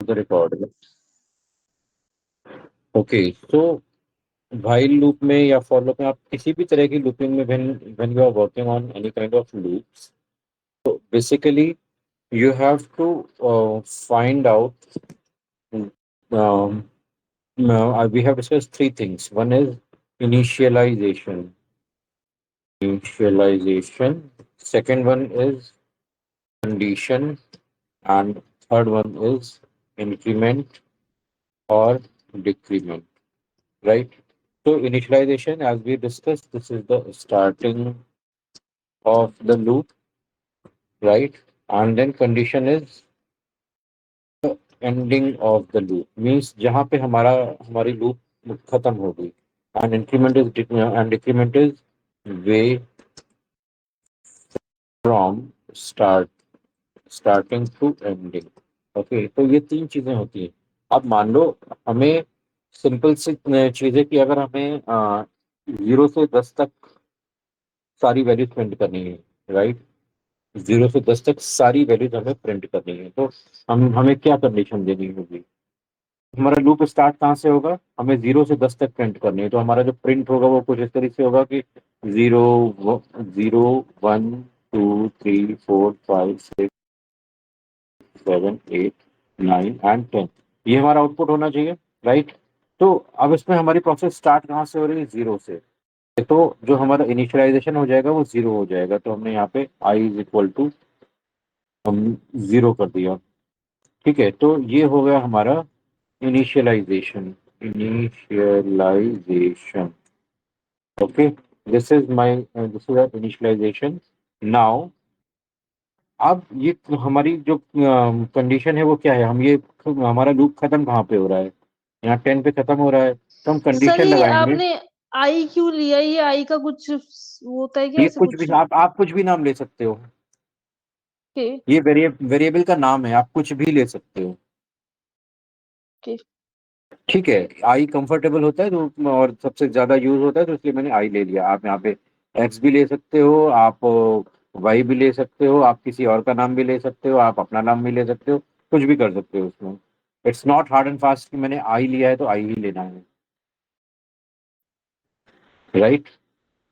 the record. Okay, so while loop में या for loop में आप किसी भी तरह की लूपिंग में when you are working on any kind of loops, so basically you have to find out. um, we have discussed three things. One is initialization. Initialization. Second one is condition, and third one is increment or decrement. Right? So initialization, as we discussed, this is the starting of the loop, right? And then condition is the ending of the loop. Means जहाँ पे हमारी loop खत्म होगी. And increment is and decrement is way from starting to ending. Okay, तो ये तीन चीजें होती हैं. अब मान लो हमें सिंपल सी चीजें कि अगर हमें 0 से 10 तक सारी वैल्यूज प्रिंट करनी है, राइट? 0 से 10 तक सारी वैल्यूज हमें प्रिंट करनी है, तो हमें क्या कंडीशन देनी होगी? हमारा लूप स्टार्ट कहाँ से होगा? हमें 0 से 10 तक प्रिंट करनी है, तो हमारा जो प्रिंट होगा वो कुछ इस तरीके से होगा कि 0, 1, 2, 3, 4, 5, 6, 7, 8, 9 एंड 10, ये हमारा आउटपुट होना चाहिए, राइट? तो अब इसमें हमारी प्रोसेस स्टार्ट कहाँ से हो रही है? 0 से. तो जो हमारा इनिशियलाइजेशन हो जाएगा वो 0 हो जाएगा, तो हमने यहाँ पे आई इज इक्वल टू हम 0 कर दिया. ठीक है, तो ये हो गया हमारा initialization. Initialization. Okay, this is initialization. Now अब ये हमारी जो कंडीशन है वो क्या है? हम ये हमारा लूप खत्म कहाँ पे हो रहा है? यहाँ 10 पे खत्म हो रहा है, तो हम सर कंडीशन ये लगाएंगे. आपने आई क्यों लिया? ये आई का कुछ वो होता है क्या ये ऐसे कुछ भी कुछ आप कुछ भी नाम ले सकते हो. के? ये वेरिएबल का नाम है, आप कुछ भी ले सकते हो. के ठीक है, आई कंफर्टेबल होता है तो और सबसे ज्यादा यूज होता है, तो इसलिए मैंने आई ले लिया. आप यहाँ पे एक्स भी ले सकते हो, आप वाई भी ले सकते हो, आप किसी और का नाम भी ले सकते हो, आप अपना नाम भी ले सकते हो, कुछ भी कर सकते हो उसमें. It's not hard and fast कि मैंने आई लिया है तो आई ही लेना है, राइट?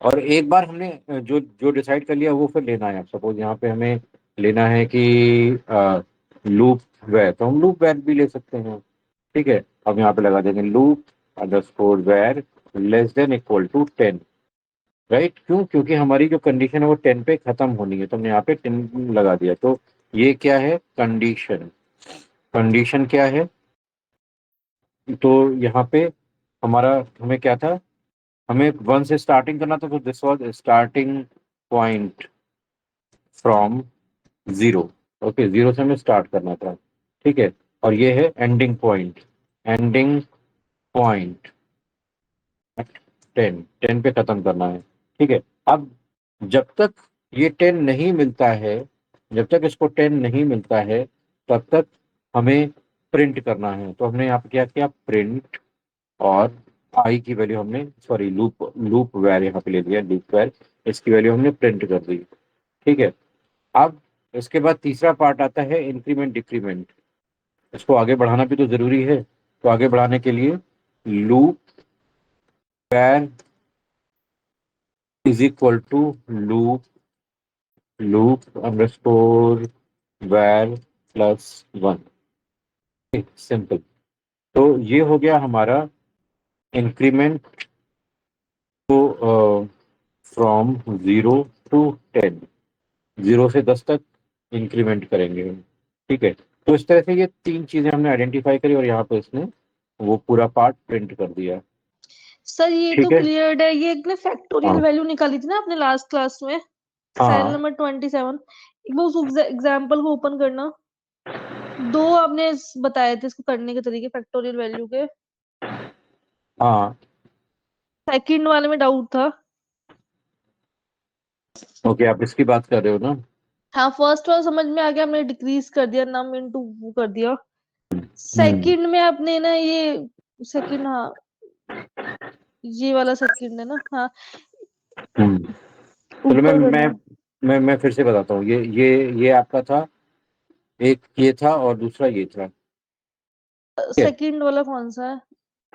और एक बार हमने जो जो डिसाइड कर लिया वो फिर लेना है. सपोज यहाँ पे हमें लेना है कि लूप वेर, तो हम लूप वेर भी ले सकते हैं. ठीक है, अब यहाँ पे लगा देंगे loop underscore var less than equal to 10. Right? क्यों? क्योंकि हमारी जो कंडीशन है वो 10 पे खत्म होनी है, तो हमने यहाँ पे 10 लगा दिया. तो ये क्या है? कंडीशन. कंडीशन क्या है? तो यहाँ पे हमें क्या था? हमें 1 से स्टार्टिंग करना था, तो this was starting point from 0. Okay, 0 से हमें स्टार्ट करना था. ठीक है, और ये है एंडिंग पॉइंट. एंडिंग पॉइंट 10 पे खत्म करना है. ठीक है, अब जब तक ये 10 नहीं मिलता है, जब तक इसको 10 नहीं मिलता है, तब तक हमें प्रिंट करना है. तो हमने यहाँ पे क्या किया? प्रिंट. और आई की वैल्यू हमने, सॉरी, लूप लूप वैर यहाँ पे ले लिया, लूप वैर. इसकी वैल्यू हमने प्रिंट कर दी. ठीक है, अब इसके बाद तीसरा पार्ट आता है इंक्रीमेंट डिक्रीमेंट. इसको आगे बढ़ाना भी तो जरूरी है, तो आगे बढ़ाने के लिए loop var is equal to loop loop underscore var plus 1. Simple. तो ये हो गया हमारा इंक्रीमेंट तो फ्रॉम 0 to 10. 0 से 10 तक इंक्रीमेंट करेंगे. ठीक है, तो इस तरह से ये तीन चीजें हमने आइडेंटिफाई करी और यहाँ पे इसने वो पूरा पार्ट प्रिंट कर दिया. सर ये तो ठीक है. क्लियर है। ये एक ने फैक्टोरियल हाँ. वैल्यू निकाली थी ना आपने लास्ट क्लास में, सेल हाँ. नंबर 27। एक बार उस एग्जाम्पल को ओपन करना। दो आपने बताए थे इसको करने के तरीके फैक्टोरियल वैल्यू के। हाँ. सेकंड वाले में डाउट था। ओके, आप इसकी बात कर रहे हो ना? हाँ, फर्स्ट वाला समझ में आ गया, हमने डिक्रीज कर दिया नम इनटू वो कर दिया। हम्म. सेकंड में आपने ना ये सेकंड, हाँ ये वाला सेकंड है ना, हाँ हम्म. चलो मैं ऊपर मैं करना। मैं फिर से बताता हूँ. ये आपका था, एक ये था और दूसरा ये था. ठीक सेकंड वाला कौन सा है?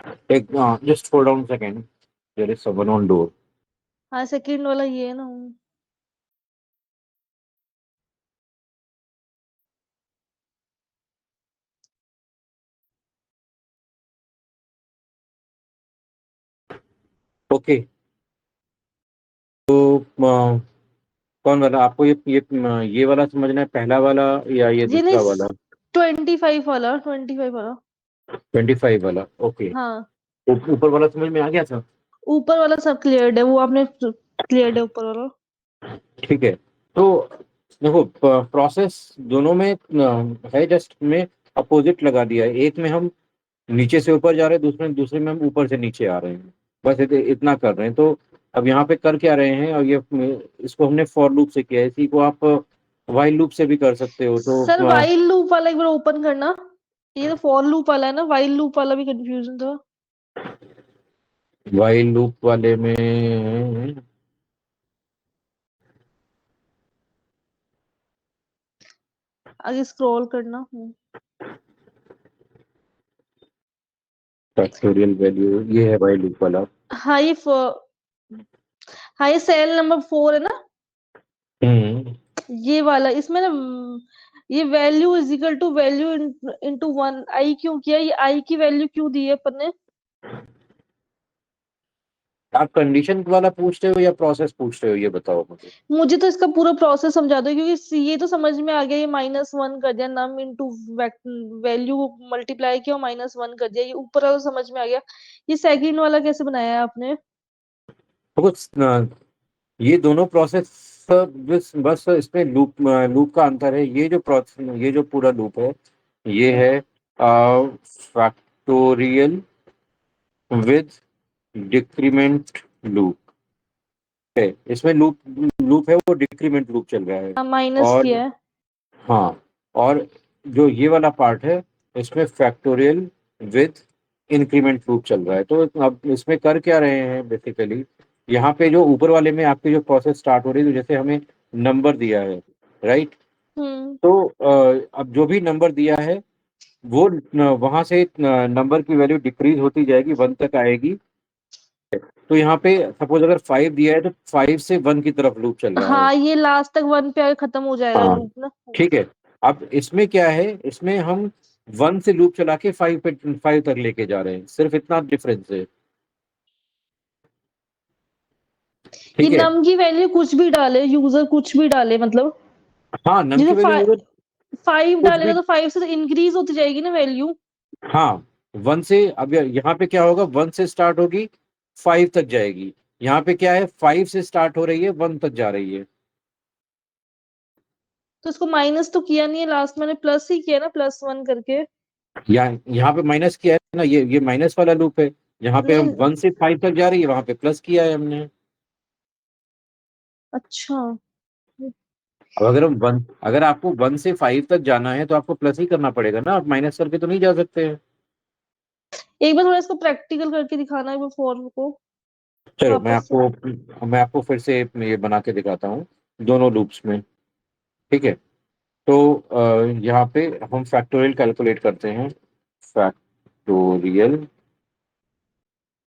है, एक just hold on second, there is someone on door. हाँ, सेकंड वाला ये है ना। ओके, तो कौन वाला आपको ये वाला समझना है, पहला वाला या ये ये नहीं, दूसरा वाला? 25 वाला। 25 वाला, ओके। हाँ, ऊपर वाला समझ में आ गया था? ऊपर वाला सब क्लियर्ड है, वो आपने क्लियर्ड है ऊपर वाला। ठीक है, तो देखो प्रोसेस दोनों में है, जस्ट में अपोजिट लगा दिया है। एक में हम नीचे से ऊपर जा रहे हैं, दूसरे दूसरे में हम ऊपर से नीचे आ रहे हैं, बस इतना कर रहे हैं। तो अब यहाँ पे कर क्या रहे हैं, और ये इसको हमने फॉर लूप से किया है, इसी को आप वाइल लूप से भी कर सकते हो। तो सर वाइल लूप वाला एक बार ओपन करना। ये तो फॉर लूप वाला है ना, वाइल लूप वाला भी कंफ्यूजन था। वाइल लूप वाले में आगे स्क्रॉल करना। फैक्टोरियल वैल्यू, ये है वाइल लूप वाला। हाँ ये हाँ ये सेल नंबर 4 है ना। हम्म। ये वाला इसमें ना, ये value is equal to value into 1, i क्यों किया, ये आई की वैल्यू क्यों दी है अपन ने? आप कंडीशन वाला पूछ रहे हो या प्रोसेस पूछ रहे हो, ये बताओ मुझे। मुझे तो इसका पूरा प्रोसेस समझा दो, क्योंकि ये तो समझ में आ गया, ये -1 कर दिया, नम इनटू वैल्यू मल्टीप्लाई किया और -1 कर दिया, ये ऊपर वाला तो समझ में आ गया। ये सेकंड वाला कैसे बनाया है आपने? तो कुछ ये दोनों प्रोसेस बस बस इसमें लूप लूप का अंतर है। ये जो प्रोसेस, ये जो पूरा लूप है, ये है फैक्टोरियल विद डिक्रीमेंट लूप है। इसमें लूप लूप है वो डिक्रीमेंट लूप चल रहा है। हाँ, माइनस और किया है। हाँ, और जो ये वाला पार्ट है, इसमें फैक्टोरियल विद इंक्रीमेंट लूप चल रहा है। तो अब इसमें कर क्या रहे हैं बेसिकली, यहाँ पे जो ऊपर वाले में आपकी जो प्रोसेस स्टार्ट हो रही है, तो जैसे हमें नंबर दिया है, राइट? हम्म। तो अब जो भी नंबर दिया है, वो वहां से नंबर की वैल्यू डिक्रीज होती जाएगी, 1 तक आएगी। तो यहाँ पे सपोज अगर 5 दिया है, तो 5 से 1 की तरफ लूप चल रहा है। हाँ, ये लास्ट तक 1 पे आके खत्म हो जाएगा हाँ, लूप ना। ठीक है। अब इसमें क्या है, इसमें हम 1 से लूप चला के 5 तक लेके जा रहे हैं, सिर्फ इतना डिफरेंस है। ये ठीक है। नम की वैल्यू कुछ भी डाले, यूजर कुछ भी डाले मतलब, हाँ, नम की जैसे वैल्यू यूजर 5 कुछ डालेगा भी। तो 5 से तो इंक्रीज होती जाएगी ना वैल्यू। हाँ, 1 से अब यहाँ पे क्या होगा, 1 से स्टार्ट होगी, 5 तक जाएगी। यहाँ पे क्या है, 5 से स्टार्ट हो रही है, 1 तक जा रही है। तो इसको माइनस तो किया नहीं है, लास्ट मैंने प्लस ही किया ना, +1 करके। यहाँ पे माइनस किया है ना, ये माइनस वाला लूप है। यहाँ पे हम नहीं। 1 से 5 तक जा रही है, वहां पे प्लस किया है हमने। अच्छा। अब अगर आपको 1 से 5 तक जाना है, तो आपको प्लस ही करना पड़ेगा ना, आप माइनस करके तो नहीं जा सकते हैं। एक बार थोड़ा इसको प्रैक्टिकल करके दिखाना है वो फॉर्म को चलो, वापस से। मैं आपको फिर से ये बना के दिखाता हूँ, दोनों लूप्स में। ठीक है, तो यहाँ पे हम फैक्टोरियल कैलकुलेट करते हैं। Factorial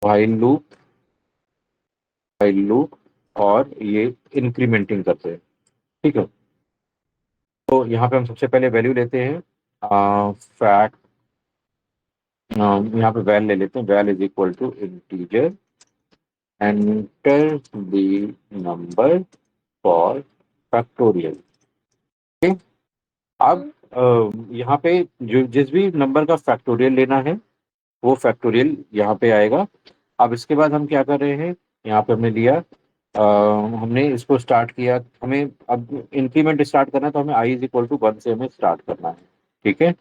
while loop, while loop, और ये इंक्रीमेंटिंग करते हैं। ठीक है, तो यहाँ पे हम सबसे पहले वैल्यू लेते हैं। फैक्ट यहाँ पे वैल ले लेते हैं, val is equal to integer, enter the number for factorial. अब हम्म। यहाँ पे जो जिस भी नंबर का फैक्टोरियल लेना है, वो फैक्टोरियल यहाँ पे आएगा। अब इसके बाद हम क्या कर रहे हैं, यहाँ पे हमने लिया, हमने इसको स्टार्ट किया, हमें अब इंक्रीमेंट स्टार्ट करना है, तो हमें आई इज इक्वल टू 1 से हमें स्टार्ट करना है। ठीक है,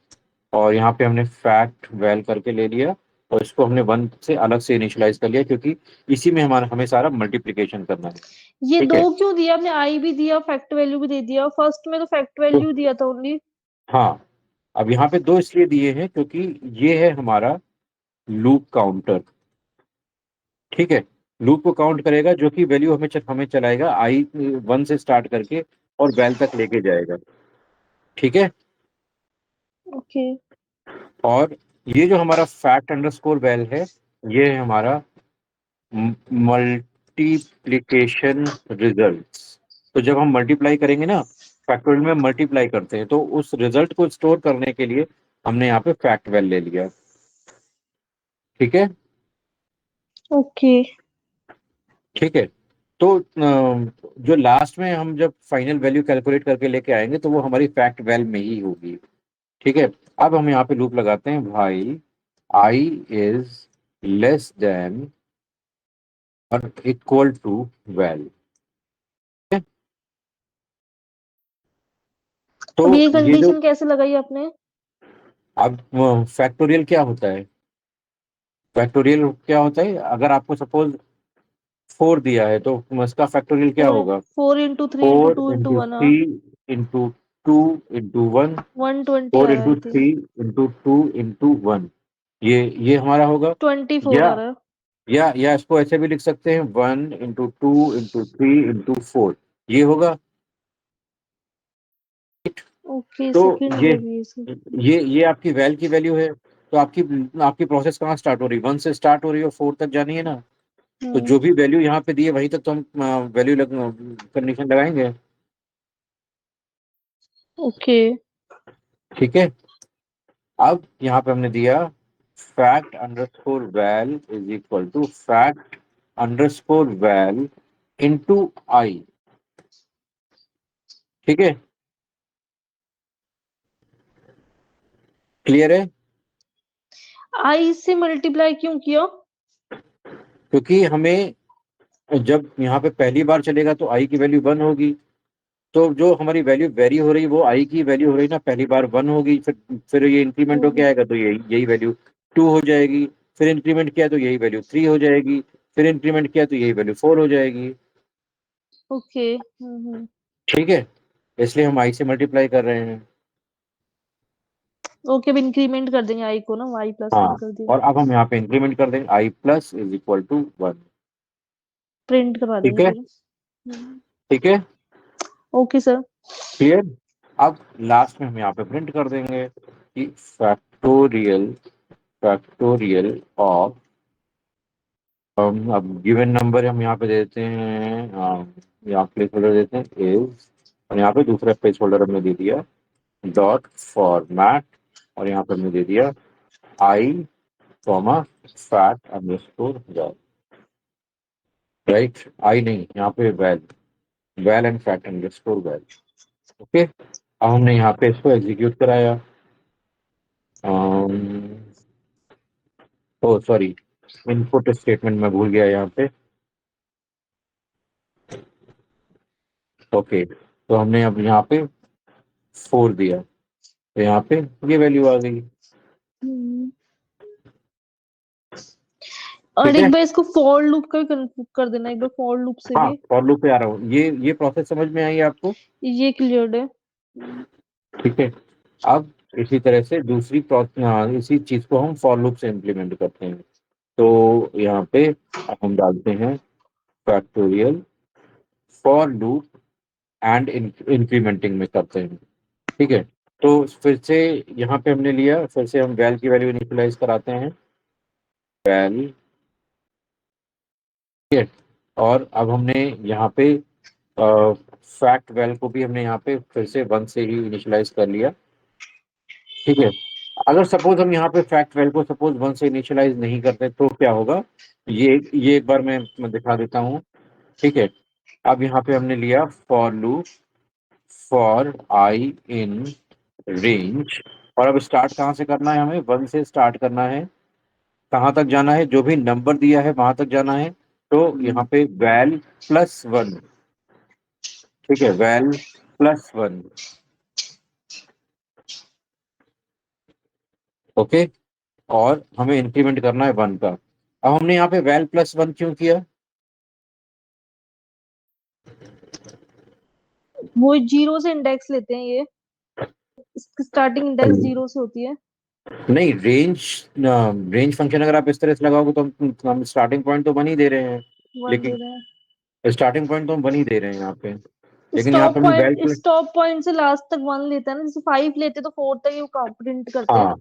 और यहाँ पे हमने फैक्ट वैल करके ले लिया, और इसको हमने 1 से अलग से इनिशियलाइज कर लिया, क्योंकि इसी में हमारा हमें सारा मल्टीप्लिकेशन करना है। ये ठीक दो है, क्यों दिया आपने, आई भी दिया फैक्ट वैल्यू भी दे दिया, फर्स्ट में तो फैक्ट तो वैल्यू दिया था ओनली। हाँ, अब यहाँ पे दो इसलिए दिए हैं क्योंकि ये है हमारा लूप काउंटर। ठीक है, लूप को काउंट करेगा, जो कि वैल्यू हमें चलाएगा आई 1 से स्टार्ट करके और वैल तक लेके जाएगा। ठीक है, ओके। और ये जो हमारा फैक्ट अंडरस्कोर वैल है, ये है हमारा मल्टीप्लिकेशन रिजल्ट्स। तो जब हम मल्टीप्लाई करेंगे ना, फैक्टोरियल में मल्टीप्लाई करते हैं, तो उस रिजल्ट को स्टोर करने के लिए हमने यहाँ पे फैक्ट वैल ले लिया। ठीक है। ओके। ठीक है। तो जो लास्ट में हम जब फाइनल वैल्यू कैलकुलेट करके लेके आएंगे, तो वो हमारी फैक्ट वैल में ही होगी। ठीक है। अब हम यहाँ पे लूप लगाते हैं, भाई आई इज लेस देन और इक्वल टू वैल। तो अब ये ये जो कंडीशन कैसे लगाई आपने? अब फैक्टोरियल क्या होता है, फैक्टोरियल क्या होता है, अगर आपको सपोज 4 दिया है तो उसका फैक्टोरियल क्या तो होगा? 4 into 3 into four 2 into into 1 three into two into one, 120 four आ रहा है into I three think. Into two into one, ये हमारा होगा। 24 या आ रहा है। या इसको ऐसे भी लिख सकते हैं, 1 इंटू 2 इंटू 3 इंटू 4, ये होगा। ओके, तो सेकंड ये में भी इसमें। ये आपकी वैल की वैल्यू है। तो आपकी आपकी प्रोसेस कहाँ स्टार्ट हो रही है? 1 से स्टार्ट हो रही है और 4 तक जानी है ना। तो हम्म। जो भी वैल्यू यहाँ पे दी है वहीं तक तो हम वैल्यू कंडीशन लगाएंगे। ओके। ठीक है। अब यहाँ पे हमने दिया fact underscore val is equal to fact underscore val into I. ठीक है। क्लियर है? आई से मल्टीप्लाई क्यों किया? क्योंकि हमें जब यहाँ पे पहली बार चलेगा तो आई की वैल्यू 1 होगी। तो जो हमारी वैल्यू वेरी हो रही है वो आई की वैल्यू हो रही है ना, पहली बार 1 होगी, फिर ये इंक्रीमेंट हो हम्म। क्या आएगा, तो यही यही वैल्यू 2 हो जाएगी। फिर इंक्रीमेंट किया तो यही वैल्यू 3 हो जाएगी। फिर इंक्रीमेंट किया तो यही वैल्यू 4 हो जाएगी। ओके। ठीक है। इसलिए हम आई से मल्टीप्लाई कर रहे हैं। ओके, अब इंक्रीमेंट कर देंगे आई को ना, y प्लस वन हाँ। कर दिया। और अब हम यहाँ पे इंक्रीमेंट कर देंगे, I plus is equal to 1। Print करवा ठीक देंगे है। फिर। ठीक है। Okay sir. क्लियर। अब लास्ट में हम यहाँ पे प्रिंट कर देंगे कि फैक्टोरियल फैक्टोरियल ऑफ, अब गिवन नंबर हम यहाँ पे देते हैं, यहाँ प्लेस होल्डर देते हैं इज, और यहाँ पे दूसरा प्लेस होल्डर हमने दे दिया डॉट फॉर्मेट, और यहाँ पे हमने दे दिया I comma fact underscore val. Right, I नहीं, यहाँ पे val, val and fact underscore val. Okay. अब हमने यहाँ पे इसको एग्जीक्यूट कराया। ओ सॉरी, इनपुट स्टेटमेंट में भूल गया यहाँ पे। ओके, तो हमने अब यहाँ पे 4 दिया, तो यहाँ पे ये वैल्यू आ गई। और ठीक एक है। बार इसको फॉर लूप का भी कर देना, एक बार फॉर लूप से हाँ, भी। फॉर लूप पे आ रहा हूँ, ये प्रोसेस समझ में आई आपको? ये क्लियर्ड है। ठीक है। अब इसी तरह से दूसरी इसी चीज को हम फॉर लूप से इम्प्लीमेंट करते हैं। तो यहाँ पे हम डालते हैं factorial for loop and incriminating में करते हैं। ठीक है। तो फिर से यहाँ पे हमने लिया, फिर से हम वैल की वैल्यू इनिशियलाइज कराते हैं, वैल। ठीक है। और अब हमने यहाँ पे फैक्ट वैल को भी हमने यहाँ पे फिर से 1 से ही इनिशियलाइज कर लिया। ठीक है। अगर सपोज हम यहाँ पे फैक्ट वैल को सपोज 1 से इनिशियलाइज नहीं करते तो क्या होगा, ये एक बार मैं दिखा देता हूँ। ठीक है। अब यहाँ पे हमने लिया for loop for I in range, और अब स्टार्ट कहाँ से करना है, हमें 1 से स्टार्ट करना है। कहाँ तक जाना है, जो भी नंबर दिया है वहां तक जाना है। तो यहाँ पे वैल प्लस 1। ठीक है, वैल प्लस 1। ओके। और हमें इंक्रीमेंट करना है 1 का। अब हमने यहाँ पे वैल प्लस 1 क्यों किया? वो जीरो से इंडेक्स लेते हैं ये, इसकी स्टार्टिंग इंडेक्स जीरो से होती है। नहीं, रेंज फंक्शन अगर आप इस तरह से लगाओगे तो हम स्टार्टिंग पॉइंट तो 1 ही दे रहे हैं। वन दे लेकिन रहे हैं। स्टार्टिंग पॉइंट तो हम 1 ही दे रहे हैं यहाँ पे, लेकिन यहाँ पे स्टॉप हमने val point, plus. Stop point से लास्ट तक वन लेता है ना, जैसे 5 लेते तो 4 तक ही वो प्रिंट करते हैं। हाँ,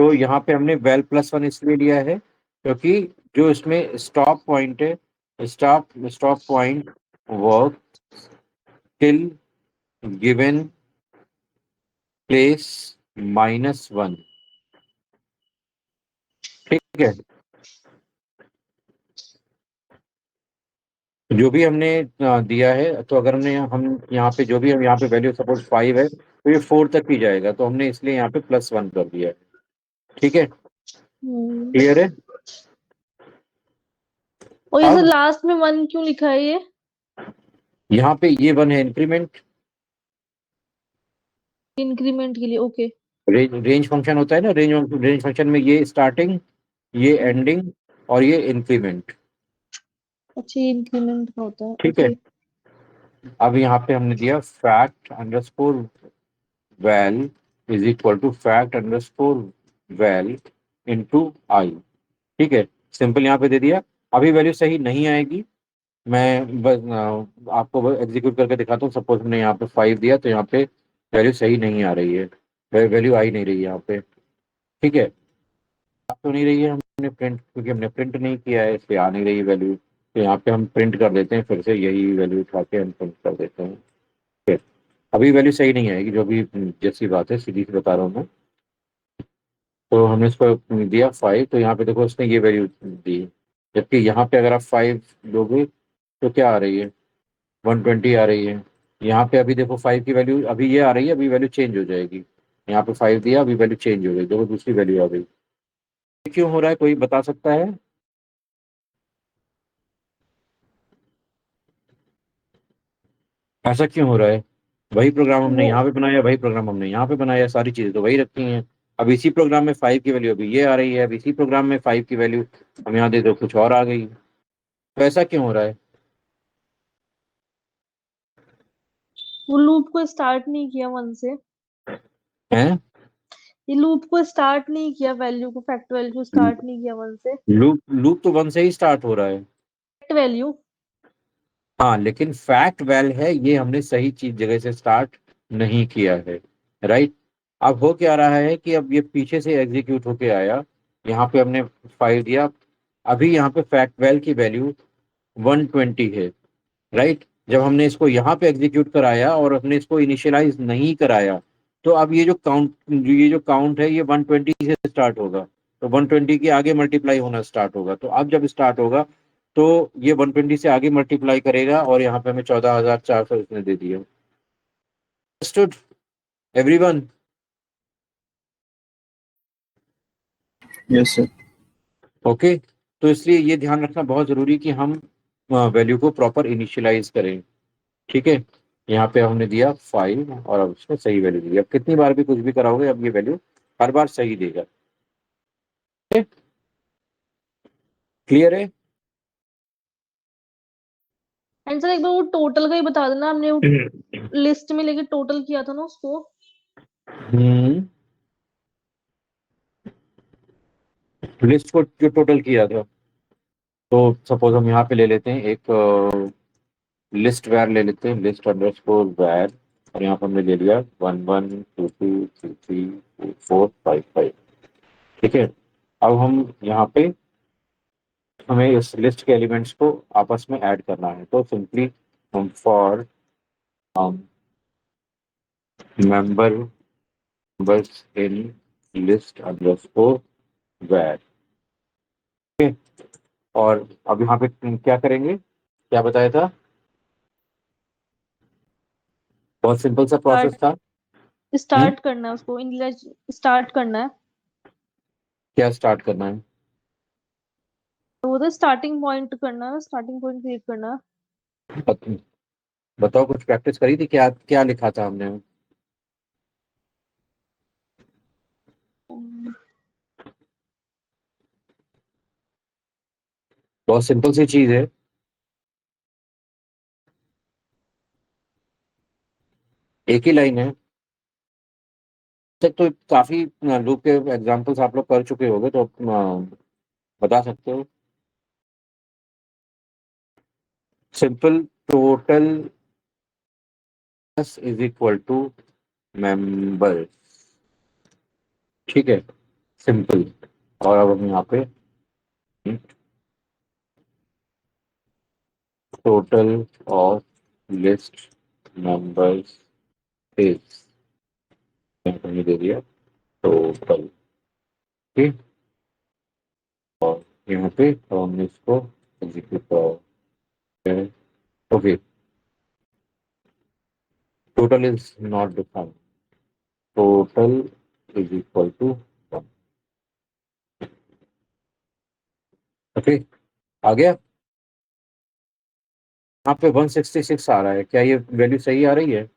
तो यहाँ पे हमने वेल प्लस वन इसलिए लिया है क्योंकि जो इसमें स्टॉप पॉइंट है, stop point work till given place -1। ठीक है, जो भी हमने दिया है, तो अगर हम यहाँ पे जो भी हम यहाँ पे वैल्यू सपोज 5 है तो ये 4 तक ही जाएगा, तो हमने इसलिए यहाँ पे +1 कर दिया है। ठीक है, हम्म। क्लियर है। और ये सर अब लास्ट में 1 क्यों लिखा है ये? यहाँ पे ये 1 है इंक्रीमेंट। इंक्रीमेंट के लिए, ओके। रेंज फंक्शन होता है ना, रेंज फंक्शन में ये स्टार्टिंग, ये एंडिंग और ये इंक्रीमेंट। अच्छा, ये इंक्रीमेंट का होता है, ठीक है, ओके। अब यहाँ पे हमने दिया fact underscore val is equal to fact underscore val into i. ठीक है, सिंपल यहाँ पे दे दिया। अभी वैल्यू सही नहीं आएगी, मैं बस आपको एग्जीक्यूट करके दिखाता हूँ। सपोज हमने यहाँ पे 5 दिया तो यहाँ पे वैल्यू सही नहीं आ रही है, वैल्यू आ ही नहीं रही है यहाँ पे। ठीक है, आ तो नहीं रही है, हमने प्रिंट, क्योंकि हमने प्रिंट नहीं किया है इसलिए आ नहीं रही है वैल्यू। तो यहाँ पे हम प्रिंट कर देते हैं, फिर से यही वैल्यू उठा के हम प्रिंट कर देते हैं। ठीक है, अभी वैल्यू सही नहीं आएगी, जो भी जैसी बात है सीधी सी बता रहा हूँ मैं। तो हमने इसको दिया 5, तो यहाँ पे देखो उसने ये वैल्यू दी, जबकि यहाँ पे अगर आप 5 दोगे तो क्या आ रही है, 120 आ रही है। यहाँ पे अभी देखो 5 की वैल्यू अभी ये आ रही है, अभी वैल्यू चेंज हो जाएगी। यहाँ पे 5 दिया, अभी वैल्यू चेंज हो गई, देखो दूसरी वैल्यू आ गई। ये क्यों हो रहा है, कोई बता सकता है? ऐसा क्यों हो रहा है? वही प्रोग्राम हमने वो यहाँ पे बनाया, वही प्रोग्राम हमने यहाँ पे बनाया, सारी चीजें तो वही रखी हैं। अब इसी प्रोग्राम में 5 की वैल्यू अभी ये आ रही है, अब इसी प्रोग्राम में 5 की वैल्यू हम यहाँ दे दो कुछ और आ गई, तो ऐसा क्यों हो रहा है? वो लूप को स्टार्ट नहीं किया 1 से। हैं? ये लूप को स्टार्ट नहीं किया, वैल्यू को, फैक्ट वैल्यू को स्टार्ट नहीं किया 1 से। लूप लूप तो 1 से ही स्टार्ट हो रहा है। Fact value. हाँ, लेकिन फैक्ट वेल है, ये हमने सही चीज जगह से स्टार्ट नहीं किया है। राइट, अब हो क्या रहा है कि अब ये पीछे से एग्जीक्यूट होके आया, यहाँ पे हमने 5 दिया, अभी यहाँ पे फैक्ट वेल की वैल्यू 120 है। राइट, जब हमने इसको यहाँ पे एग्जीक्यूट कराया और हमने इसको इनिशियलाइज नहीं कराया, तो अब ये जो काउंट है ये 120 से स्टार्ट होगा, तो 120 के आगे मल्टीप्लाई होना स्टार्ट होगा। तो अब जब स्टार्ट होगा तो ये 120 से आगे मल्टीप्लाई करेगा, और यहाँ पे हमें 14,400 इसने दे दिया। Understood everyone? Yes sir. Okay, तो इसलिए ये ध्यान रखना बहुत जरूरी कि हम वैल्यू को प्रॉपर इनिशियलाइज करें। ठीक है, यहाँ पे हमने दिया 5 और अब उसने सही वैल्यू दी। अब कितनी बार भी कुछ भी कराओगे, अब ये वैल्यू हर बार सही देगा। क्लियर है? एंड सर एक बार वो टोटल का ही बता देना, हमने वो लिस्ट में लेके टोटल किया था ना उसको। हम्म, लिस्ट को जो टोटल किया था, तो सपोज हम यहाँ पे ले लेते हैं एक लिस्ट वैर ले लेते हैं, लिस्ट अंडरस्कोर वैर, और यहाँ पर हमने ले लिया 11 22 23 24 55। ठीक है, अब हम यहाँ पे हमें इस लिस्ट के एलिमेंट्स को आपस में ऐड करना है, तो सिंपली हम फॉर मेंबर बस इन लिस्ट अंडरस्कोर वैर। और अब यहाँ पे क्या करेंगे, क्या बताया था? बहुत सिंपल सा प्रोसेस स्टार्ट था। हम्म, स्टार्ट करना है उसको, इनिशियलाइज स्टार्ट करना है। क्या स्टार्ट करना है? तो वो तो स्टार्टिंग पॉइंट करना है, स्टार्टिंग पॉइंट क्रिएट करना है। बत- बताओ, कुछ प्रैक्टिस करी थी, क्या क्या लिखा था हमने? बहुत सिंपल सी चीज है, एक ही लाइन है। तक तो काफी लूप के एग्जांपल्स आप लोग कर चुके होंगे, तो बता सकते हो। Simple, total is equal to member. ठीक है, सिंपल। और अब हम यहाँ पे total of list members is, हमने दे दिया टोटल। ठीक, और यहाँ पे हमने इसको एग्जीक्यूट करा। Okay, total is not defined, total is equal to 1। Okay, आ गया। यहाँ पे 166 आ रहा है, क्या ये वैल्यू सही आ रही है?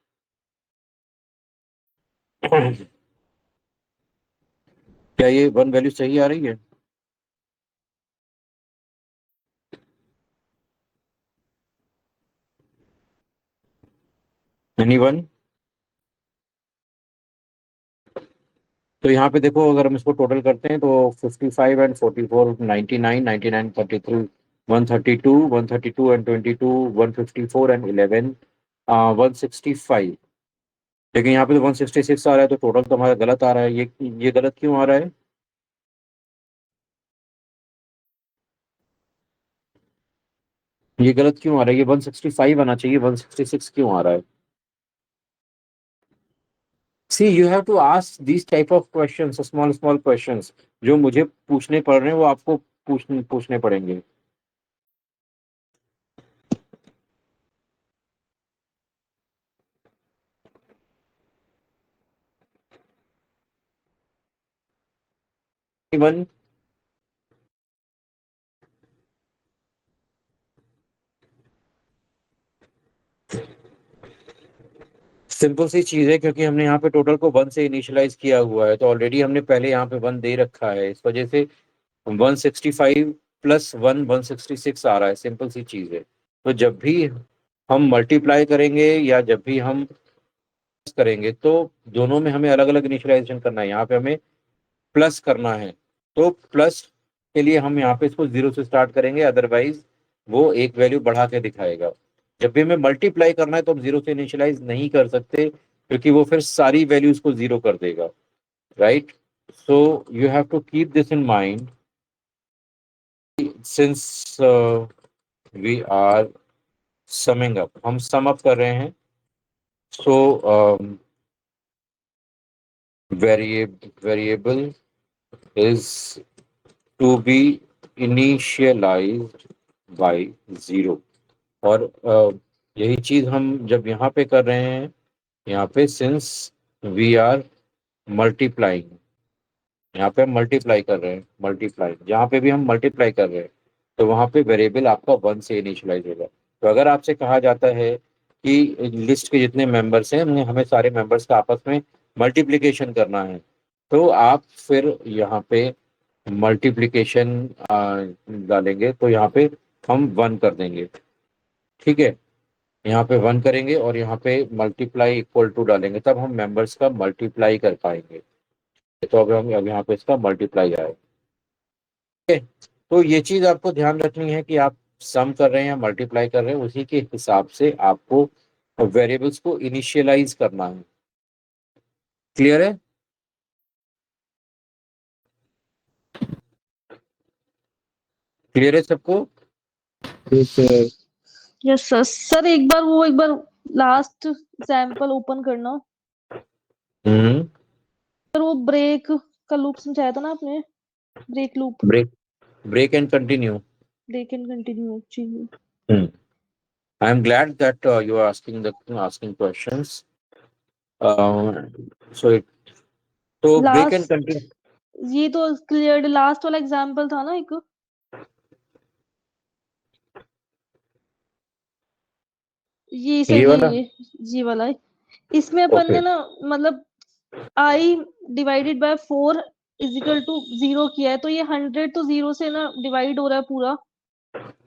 क्या ये वन वैल्यू सही आ रही है? एनीवन? तो यहाँ पे देखो, अगर हम इसको टोटल करते हैं तो 55 एंड 44, 99, 99, 43, 132, 132 एंड 22, 154 एंड 11, 165। लेकिन यहाँ पे तो 166 आ रहा है, तो टोटल तो हमारा गलत आ रहा है। ये गलत क्यों आ रहा है? ये गलत क्यों आ रहा है? ये 165 आना चाहिए, 166 क्यों आ रहा है? See, you have to ask this type of questions, small small questions. जो मुझे पूछने पड़ रहे हैं वो आपको पूछने पूछने पड़ेंगे। इवन सिंपल सी चीज है, क्योंकि हमने यहाँ पे टोटल को 1 से इनिशियलाइज किया हुआ है, तो ऑलरेडी हमने पहले यहाँ पे 1 दे रखा है, इस वजह से 165 प्लस 1 166 आ रहा है। सिंपल सी चीज है। तो जब भी हम मल्टीप्लाई करेंगे या जब भी हम करेंगे, तो दोनों में हमें अलग अलग इनिशियलाइजेशन करना है। यहाँ पे हमें प्लस करना है, तो प्लस के लिए हम यहाँ पे इसको 0 से स्टार्ट करेंगे, अदरवाइज वो एक वैल्यू बढ़ा के दिखाएगा। जब भी हमें मल्टीप्लाई करना है तो हम 0 से इनिशियलाइज नहीं कर सकते, क्योंकि वो फिर सारी वैल्यूज को 0 कर देगा। Right? So you have to keep this in mind, since we are summing up, हम सम अप कर रहे हैं। So variable is to be initialised by 0। और यही चीज हम जब यहाँ पे कर रहे हैं, यहाँ पे सिंस वी आर मल्टीप्लाइंग, यहाँ पे हम मल्टीप्लाई कर रहे हैं, मल्टीप्लाई जहाँ पे भी हम मल्टीप्लाई कर रहे हैं, तो वहाँ पे वेरिएबल आपका 1 से इनिशियलाइज होगा। तो अगर आपसे कहा जाता है कि लिस्ट के जितने मेंबर्स हैं, हमें सारे मेंबर्स का आपस में मल्टीप्लिकेशन करना है, तो आप फिर यहाँ पे मल्टीप्लिकेशन डालेंगे, तो यहाँ पे हम 1 कर देंगे। ठीक है, यहाँ पे 1 करेंगे और यहाँ पे मल्टीप्लाई इक्वल टू डालेंगे, तब हम मेंबर्स का मल्टीप्लाई कर पाएंगे। तो अब यहाँ पे इसका मल्टीप्लाई आए। ठीक है? तो ये चीज आपको ध्यान रखनी है कि आप सम कर रहे हैं या मल्टीप्लाई कर रहे हैं, उसी के हिसाब से आपको वेरिएबल्स को इनिशियलाइज करना है। क्लियर है? क्लियर है सबको? Yes sir. सर एक बार लास्ट एग्जाम्पल ओपन करना। हम्म। सर वो ब्रेक का लूप समझाया था ना आपने, break loop, break break and continue. Break and continue चाहिए। Hmm. I am glad that you are asking questions. So तो ब्रेक एंड लास्ट, कंटिन्यू। ये तो क्लियर, लास्ट वाला एग्जाम्पल था ना एक, ये ये सही है वाला। ये वाला है। इसमें अपन ओके। ने ना मतलब I divided by 4 is equal to 0 किया है, तो ये 100 तो 0 से ना डिवाइड हो रहा है पूरा,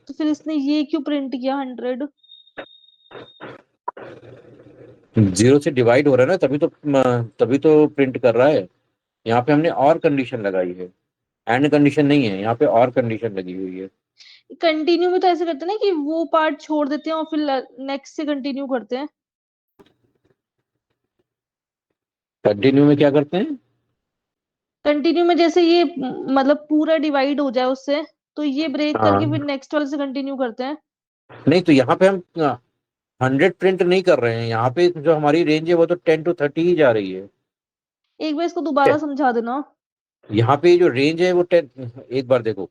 तो फिर इसने ये क्यों प्रिंट किया 100? 0 से डिवाइड हो रहा है ना, तभी तो प्रिंट कर रहा है। यहाँ पे हमने और कंडीशन लगाई है, एंड कंडीशन नहीं है, यहाँ पे और कंडीशन लगी हुई है। कंटिन्यू में तो ऐसे करते हैं ना कि वो पार्ट छोड़ देते हैं और फिर नेक्स्ट से कंटिन्यू करते हैं। कंटिन्यू में क्या करते हैं? कंटिन्यू में जैसे ये मतलब पूरा डिवाइड हो जाए उससे, तो ये ब्रेक करके हाँ, फिर नेक्स्ट वाले से कंटिन्यू करते हैं। नहीं तो यहाँ पे हम 100 प्रिंट नहीं कर रहे हैं, यहाँ पे जो हमारी रेंज है वो तो 10 to 30 ही जा रही है। एक बार इसको ठीक दोबारा है? समझा देना। यहाँ पे जो रेंज है वो 10, एक बार देखो,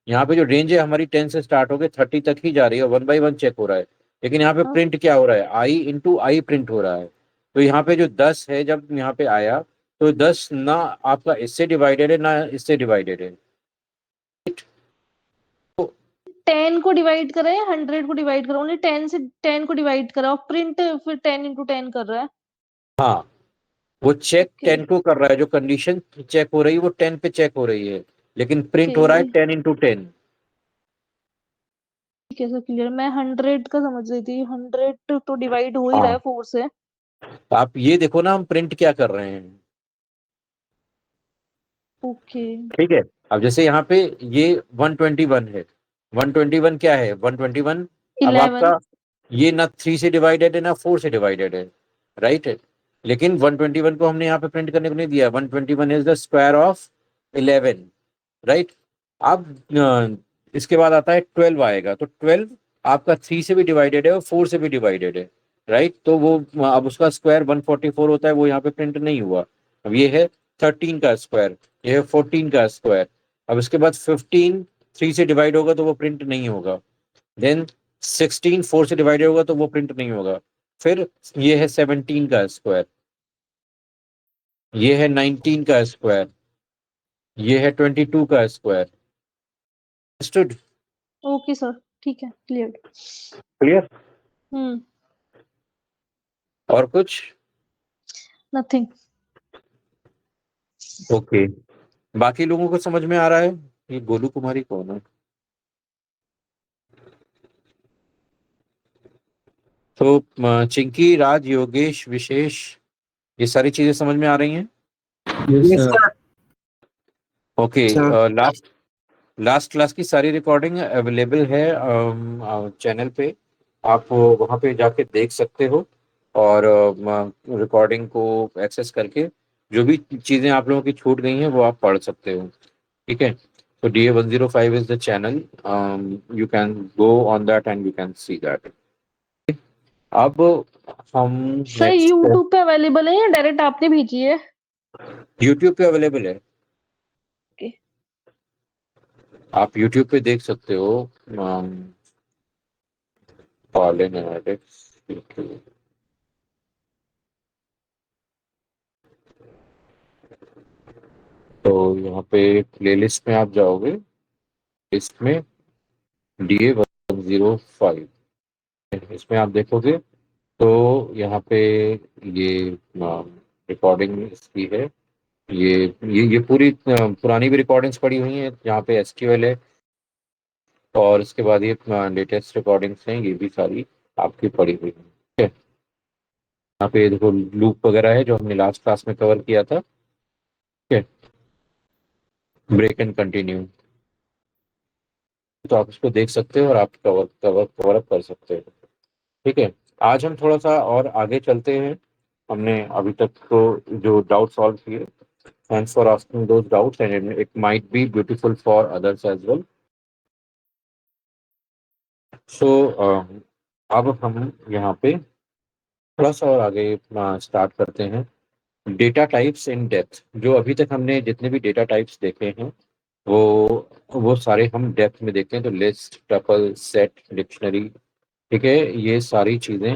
यहाँ पे जो रेंज है हमारी 10 से स्टार्ट होकर 30 तक ही जा रही है, 1 by 1 चेक हो रहा है। लेकिन यहाँ पे हाँ, प्रिंट क्या हो रहा है, I into I प्रिंट हो रहा है। तो यहाँ पे जो 10 है जब यहाँ पे आया, तो 10 ना आपका इससे डिवाइडेड है ना इससे डिवाइडेड है। तो 10 को डिवाइड करा या 100 को डिवाइड करा? ओनली 10 से 10 को डिवाइड करा, और प्रिंट फिर 10 into 10 कर रहा है। हाँ, वो चेक ओके। 10 को कर रहा है, जो कंडीशन चेक हो रही है वो 10 पे चेक हो रही है, लेकिन प्रिंट ओके, हो रहा है 10 into 10। ठीक है सर, क्लियर। मैं 100 का समझ रही थी, 100 तो डिवाइड हो ही रहा है हाँ, 4 से। तो आप ये देखो ना हम प्रिंट क्या कर रहे हैं। ओके। ठीक है? अब जैसे यहाँ पे ये 121 है, 121 क्या है, 121 अब 11। आपका ये ना 3 से डिवाइडेड है ना 4 से डिवाइडेड है, राइट है? लेकिन 121 को हमने यहाँ पे प्रिंट करने को नहीं दिया, 121 is the square of 11, right? अब इसके बाद आता है 12 आएगा, तो 12 आपका 3 से भी डिवाइडेड है और 4 से भी डिवाइडेड है, राइट? तो वो अब उसका स्क्वायर 144 होता है, वो यहाँ पे प्रिंट नहीं हुआ। अब ये है 13 का स्क्वायर, ये है 14 का स्क्वायर। अब इसके बाद 15 3 से डिवाइड होगा तो वो प्रिंट नहीं होगा। देन 16 4 से डिवाइडेड होगा तो वो प्रिंट नहीं होगा। फिर ये है 17 का स्क्वायर, ये है 19 का स्क्वायर, ये है 22 का स्क्वायर। अंडरस्टूड? ओके सर, ठीक है, क्लियर। क्लियर? हम्म। और कुछ? नथिंग। ओके, बाकी लोगों को समझ में आ रहा है? ये गोलू कुमारी कौन है? तो चिंकी, राज, योगेश, विशेष, ये सारी चीजें समझ में आ रही हैं? Yes yes sir. Sir. Okay. Sir last last class की सारी रिकॉर्डिंग अवेलेबल है चैनल पे, आप वहाँ पे जाके देख सकते हो। और रिकॉर्डिंग को एक्सेस करके जो भी चीज़ें आप लोगों की छूट गई हैं वो आप पढ़ सकते हो। ठीक है? तो DA105 is the channel, you can go on that and you can see that. अब हम सर नेक्स्ट, यूट्यूब पे अवेलेबल है या डायरेक्ट आपने भेजी है? यूट्यूब पे अवेलेबल है, ओके। आप यूट्यूब पे देख सकते हो। कॉलिन एनालिटिक्स, तो यहाँ पे प्लेलिस्ट में आप जाओगे, लिस्ट में DA105, इसमें आप देखोगे तो यहाँ पे ये रिकॉर्डिंग इसकी है। ये ये पूरी पुरानी भी रिकॉर्डिंग्स पड़ी हुई हैं, यहाँ पे SQL है, और इसके बाद ये लेटेस्ट रिकॉर्डिंग्स हैं, ये भी सारी आपकी पड़ी हुई हैं। ठीक है? यहाँ पे देखो लूप वगैरह है जो हमने लास्ट क्लास में कवर किया था। ठीक है? ब्रेक एंड कंटिन्यू, तो आप इसको देख सकते हो और आप कवर कवर कवर अप कर सकते हो। ठीक है? आज हम थोड़ा सा और आगे चलते हैं। हमने अभी तक तो जो डाउट सॉल्व किए, thanks for asking those doubts and it might be beautiful for others as well. So अब हम यहाँ पे थोड़ा सा और आगे स्टार्ट करते हैं। डेटा टाइप्स इन डेप्थ, जो अभी तक हमने जितने भी डेटा टाइप्स देखे हैं वो वो सारे हम डेप्थ में देखते हैं, तो लिस्ट, टपल, सेट, डिक्शनरी। ठीक है? ये सारी चीजें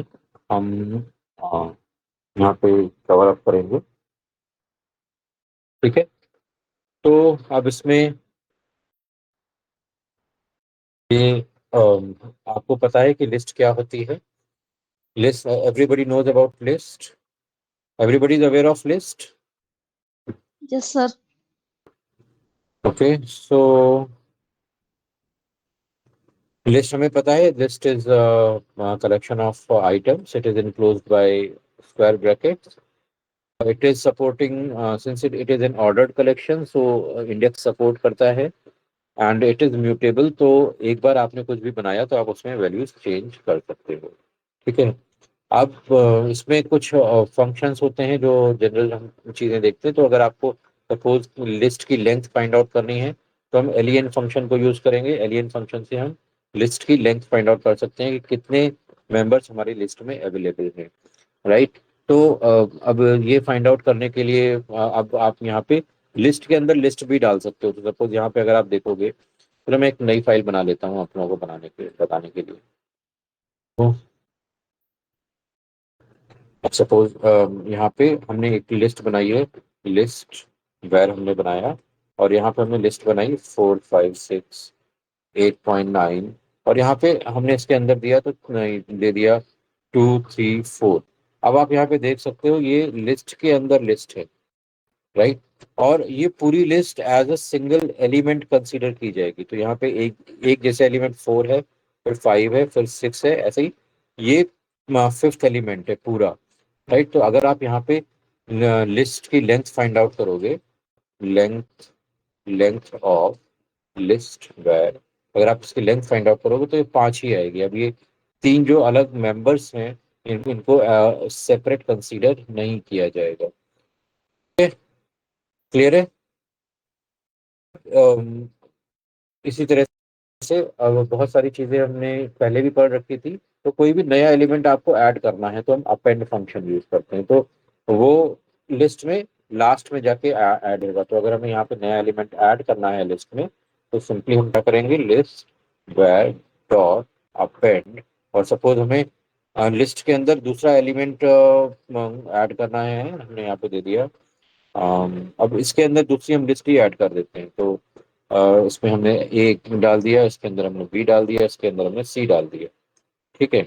हम यहाँ पे कवर अप करेंगे। ठीक है? तो अब इसमें ये आपको पता है कि लिस्ट क्या होती है? List, everybody knows about list, everybody is aware of list. Yes sir. Okay, so list हमें पता है, list is collection of items, it is enclosed by square brackets, it is supporting, since it is an ordered collection, so index support करता है, and it is mutable, तो एक बार आपने कुछ भी बनाया तो आप उसमें वैल्यूज चेंज कर सकते हो। ठीक है? अब इसमें कुछ फंक्शंस होते हैं जो जनरल हम चीज़ें देखते हैं, तो अगर आपको सपोज लिस्ट की लेंथ फाइंड आउट करनी है, तो हम एलियन फंक्शन को यूज करेंगे। एलियन फंक्शन से हम लिस्ट की लेंथ फाइंड आउट कर सकते हैं कि कितने मेंबर्स हमारी लिस्ट में अवेलेबल हैं, राइट। तो अब ये फाइंड आउट करने के लिए अब आप यहाँ पे लिस्ट के अंदर लिस्ट भी डाल सकते हो। तो सपोज यहाँ पे अगर आप देखोगे, तो मैं एक नई फाइल बना लेता हूँ आप लोगों को बताने के लिए। तो अब सपोज यहाँ पे हमने एक लिस्ट बनाई है, लिस्ट वेर हमने बनाया, और यहाँ पे हमने लिस्ट बनाई 4 5 6 8.9, और यहाँ पे हमने इसके अंदर दिया तो नहीं दे दिया 2 3 4। अब आप यहाँ पे देख सकते हो ये लिस्ट के अंदर लिस्ट है, राइट। और ये पूरी list as a single element consider की जाएगी। तो यहाँ पे एक एक जैसे एलिमेंट 4 है, फिर 5 है, फिर 6 है, ऐसे ही ये फिफ्थ एलिमेंट है पूरा, राइट। तो अगर आप यहाँ पे लिस्ट की लेंथ फाइंड आउट करोगे, length length of list var, अगर आप इसकी लेंथ फाइंड आउट करोगे तो ये 5 ही आएगी। अब ये तीन जो अलग मेंबर्स हैं, इनको सेपरेट कंसीडर नहीं किया जाएगा। क्लियर है? अम, इसी तरह से अब बहुत सारी चीजें हमने पहले भी पढ़ रखी थी। तो कोई भी नया एलिमेंट आपको ऐड करना है तो हम अपेंड फंक्शन यूज करते हैं, तो वो लिस्ट में लास्ट में जाके ऐड होगा। तो अगर हमें यहाँ पे नया एलिमेंट ऐड करना है लिस्ट में, तो सिंपली हम क्या करेंगे, लिस्ट वेर डॉट अपेंड, और सपोज हमें लिस्ट के अंदर दूसरा एलिमेंट ऐड करना है, हमने यहाँ पे दे दिया। अब इसके अंदर दूसरी हम लिस्ट ही ऐड कर देते हैं। तो इसमें हमने ए डाल दिया, इसके अंदर हमने बी डाल दिया, इसके अंदर हमने सी डाल दिया, ठीक है।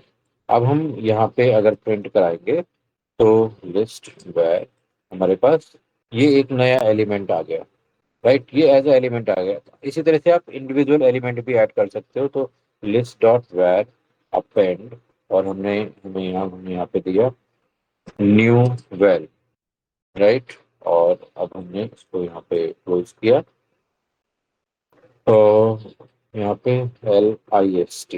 अब हम यहाँ पे अगर प्रिंट कराएंगे, तो लिस्ट वेर हमारे पास ये एक नया एलिमेंट आ गया, राइट। ये एज ए एलिमेंट आ गया। इसी तरह से आप इंडिविजुअल एलिमेंट भी ऐड कर सकते हो। तो लिस्ट डॉट वेर अपेंड, और हमने यहाँ पे दिया न्यू वेल, राइट। और अब हमने इसको यहाँ पे क्लोज किया, तो यहाँ पे LIST,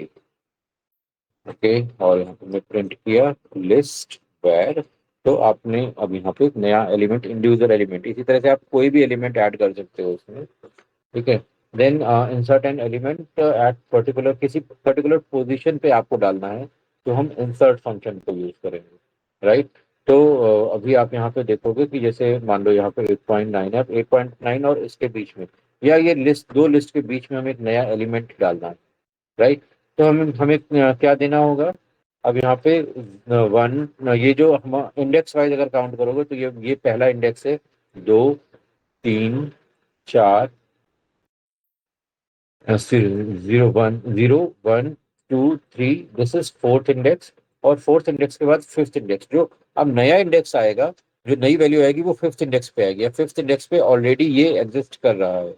ओके। और यहाँ पे मैं प्रिंट किया लिस्ट वेर, तो आपने अब यहाँ पे एक नया एलिमेंट, इंडिविजुअल एलिमेंट, इसी तरह से आप कोई भी एलिमेंट ऐड कर सकते हो उसमें, ठीक है। Then insert an element at particular, किसी पर्टिकुलर पोजीशन पे आपको डालना है, तो हम इंसर्ट फंक्शन को यूज करेंगे, राइट। तो अभी आप यहाँ पे देखोगे कि जैसे मान लो यहाँ पे 8.9 है, 8.9 और इसके बीच में, या ये लिस्ट, दो लिस्ट के बीच में हमें एक नया एलिमेंट डालना है, राइट। तो हमें हमें क्या देना होगा, अब यहाँ पे वन, ये जो हम इंडेक्स वाइज अगर काउंट करोगे, तो ये पहला इंडेक्स है, 2 3 4, फिर 0 1 0 1 2 3, दिस इज फोर्थ इंडेक्स। और फोर्थ इंडेक्स के बाद फिफ्थ इंडेक्स, जो अब नया इंडेक्स आएगा, जो नई वैल्यू आएगी वो फिफ्थ इंडेक्स पे आएगी। फिफ्थ इंडेक्स पे ऑलरेडी ये एग्जिस्ट कर रहा है।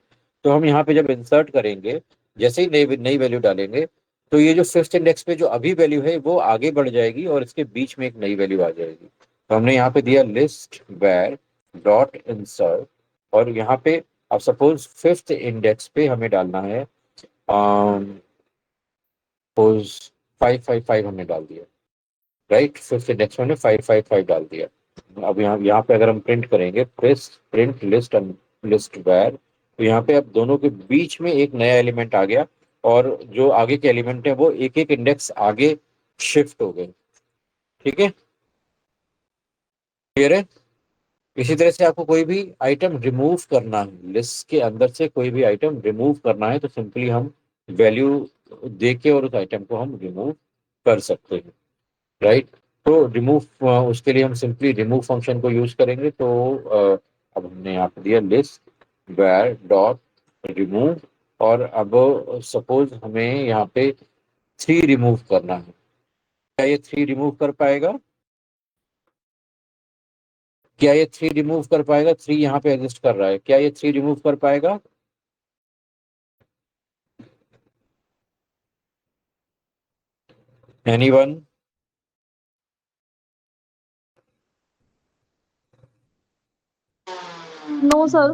तो हम यहाँ पे जब इंसर्ट करेंगे, जैसे ही नई नई वैल्यू डालेंगे, तो ये जो फिफ्थ इंडेक्स पे जो अभी वैल्यू है वो आगे बढ़ जाएगी, और इसके बीच में एक नई वैल्यू आ जाएगी। तो हमने यहाँ पे दिया लिस्ट वेर डॉट इंसर्ट, और यहाँ पे अब सपोज फिफ्थ इंडेक्स पे हमें डालना है, सपोज 5 5 5 हमने डाल दिया, राइट। फिफ्थ इंडेक्स में हमने 5 5 5 डाल दिया। अब यहाँ पे अगर हम प्रिंट करेंगे, प्रिंट लिस्ट लिस्ट वेर, तो यहाँ पे अब दोनों के बीच में एक नया एलिमेंट आ गया, और जो आगे के एलिमेंट है वो एक एक इंडेक्स आगे शिफ्ट हो गए, ठीक है। क्लियर है? इसी तरह से आपको कोई भी आइटम रिमूव करना है, लिस्ट के अंदर से कोई भी आइटम रिमूव करना है, तो सिंपली हम वैल्यू दे के और उस आइटम को हम रिमूव कर सकते हैं, राइट। तो रिमूव, उसके लिए हम सिंपली रिमूव फंक्शन को यूज करेंगे। तो अब हमने यहाँ पे दिया लिस्ट वेर डॉट रिमूव, और अब सपोज हमें यहाँ पे 3 रिमूव करना है, क्या ये 3 रिमूव कर पाएगा? क्या ये 3 रिमूव कर पाएगा? 3 यहाँ पे एग्जिस्ट कर रहा है, क्या ये 3 रिमूव कर पाएगा? एनीवन? नो सर,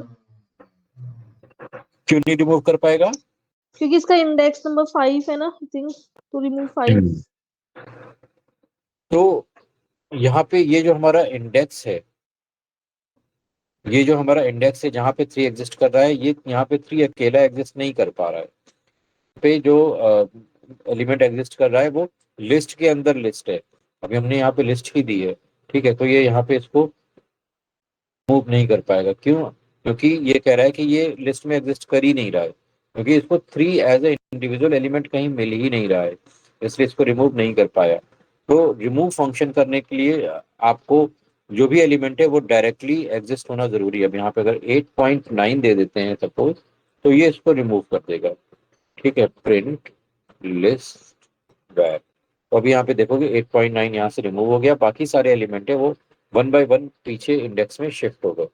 क्यों नहीं रिमूव कर पाएगा? क्योंकि इसका इंडेक्स नंबर 5 है ना, आई थिंक, टू रिमूव 5। हम्म। तो यहाँ पे ये जो हमारा इंडेक्स है, ये जो हमारा इंडेक्स है जहाँ पे 3 एग्जिस्ट कर रहा है, ये यहाँ पे 3 अकेला एग्जिस्ट नहीं कर पा रहा है। पे जो एलिमेंट एग्जिस्ट कर रहा है वो लिस्ट के अंदर लिस्ट है। अभी हमने यहाँ पे लिस्ट ही दी है, ठीक है, तो ये यहाँ पे इसको मूव नहीं कर पाएगा। क्यों? क्योंकि ये कह रहा है कि ये लिस्ट में एग्जिस्ट कर ही नहीं रहा है, क्योंकि इसको 3 एज ए इंडिविजुअल एलिमेंट कहीं मिल ही नहीं रहा है, इसलिए इसको रिमूव नहीं कर पाया। तो रिमूव फंक्शन करने के लिए आपको जो भी एलिमेंट है वो डायरेक्टली एग्जिस्ट होना जरूरी है। अब यहाँ पे अगर 8.9 दे देते हैं सपोज, तो ये इसको रिमूव कर देगा। ठीक है, प्रिंट लिस्ट वैर। तो अभी यहाँ पे देखोगे 8.9 यहाँ से रिमूव हो गया, बाकी सारे एलिमेंट है वो वन बाय वन पीछे इंडेक्स में शिफ्ट हो गए।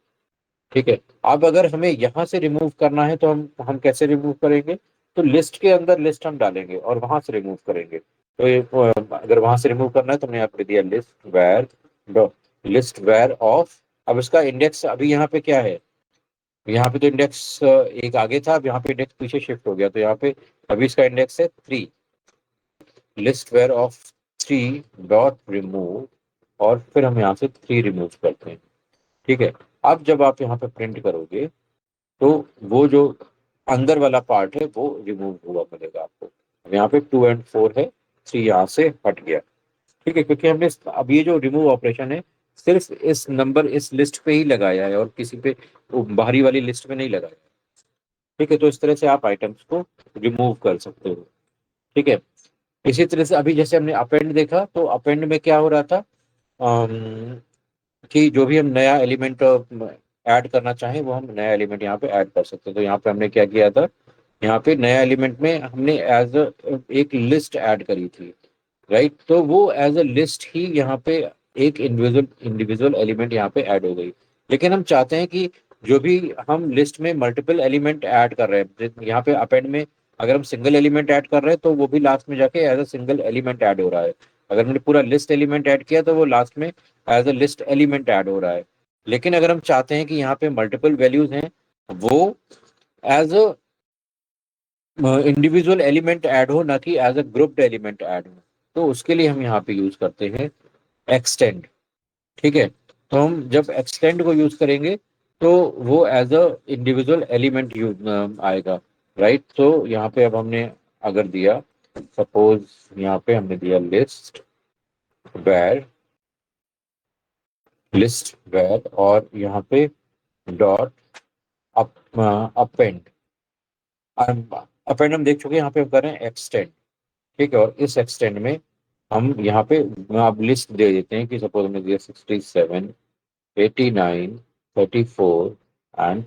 ठीक है, अब अगर हमें यहाँ से रिमूव करना है तो हम कैसे रिमूव करेंगे? तो लिस्ट के अंदर लिस्ट हम डालेंगे और वहां से रिमूव करेंगे। तो ये अगर वहां से रिमूव करना है तो हमने यहाँ पे दिया लिस्ट वेयर ऑफ। अब इसका इंडेक्स अभी यहाँ पे क्या है? यहाँ पे तो इंडेक्स एक आगे था, अब यहाँ पे इंडेक्स पीछे शिफ्ट हो गया, तो यहाँ पे अभी इसका इंडेक्स है 3। List var of 3 dot remove, और फिर हम यहाँ से 3 रिमूव करते हैं। ठीक है, अब जब आप यहाँ पे प्रिंट करोगे तो वो जो अंदर वाला पार्ट है वो रिमूव हुआ मिलेगा आपको। अब यहाँ पे 2 और 4 है, 3 यहाँ से हट गया। ठीक है, क्योंकि हमने अब ये जो रिमूव ऑपरेशन है सिर्फ इस नंबर इस लिस्ट पे ही लगाया है और किसी पे वो बाहरी वाली लिस्ट में नहीं लगाया। ठीक है, तो इस तरह से आप आइटम्स को रिमूव कर सकते हो। ठीक है, इसी तरह से अभी जैसे हमने अपेंड देखा, तो अपेंड में क्या हो रहा था, अम, कि जो भी हम नया एलिमेंट ऐड करना चाहें वो हम नया एलिमेंट यहाँ पे ऐड कर सकते हैं। तो यहाँ पे हमने क्या किया था, यहाँ पे नया एलिमेंट में हमने एज एक लिस्ट ऐड करी थी, राइट? तो वो एज अ लिस्ट ही यहाँ पे एक इंडिविजुअल इंडिविजुअल एलिमेंट यहाँ पे ऐड हो गई। लेकिन हम चाहते हैं कि जो भी हम लिस्ट में मल्टीपल एलिमेंट ऐड कर रहे हैं, यहाँ पे अपेंड में अगर हम सिंगल एलिमेंट ऐड कर रहे हैं तो वो भी लास्ट में जाके as a single element add हो रहा है। अगर हमने पूरा लिस्ट एलिमेंट ऐड किया तो वो लास्ट में as a list element add हो रहा है। लेकिन अगर हम चाहते हैं कि यहाँ पे मल्टीपल वैल्यूज हैं, वो as a individual element add हो, ना कि as a grouped element add हो, तो उसके लिए हम यहाँ पे यूज करते हैं एक्सटेंड। ठीक है, तो हम जब एक्सटेंड को यूज करेंगे तो वो as a individual element use आएगा, राइट? तो यहाँ पे अब हमने अगर दिया सपोज, यहाँ पे हमने दिया वेर लिस्ट वेर, और यहाँ पे डॉट अपेंड। अपेंड हम देख चुके हैं, यहाँ पे हम कर रहे हैं एक्सटेंड। ठीक है, और इस एक्सटेंड में हम यहाँ पे आप लिस्ट दे देते हैं कि सपोज हमने दिया 67, 89, 34 एंड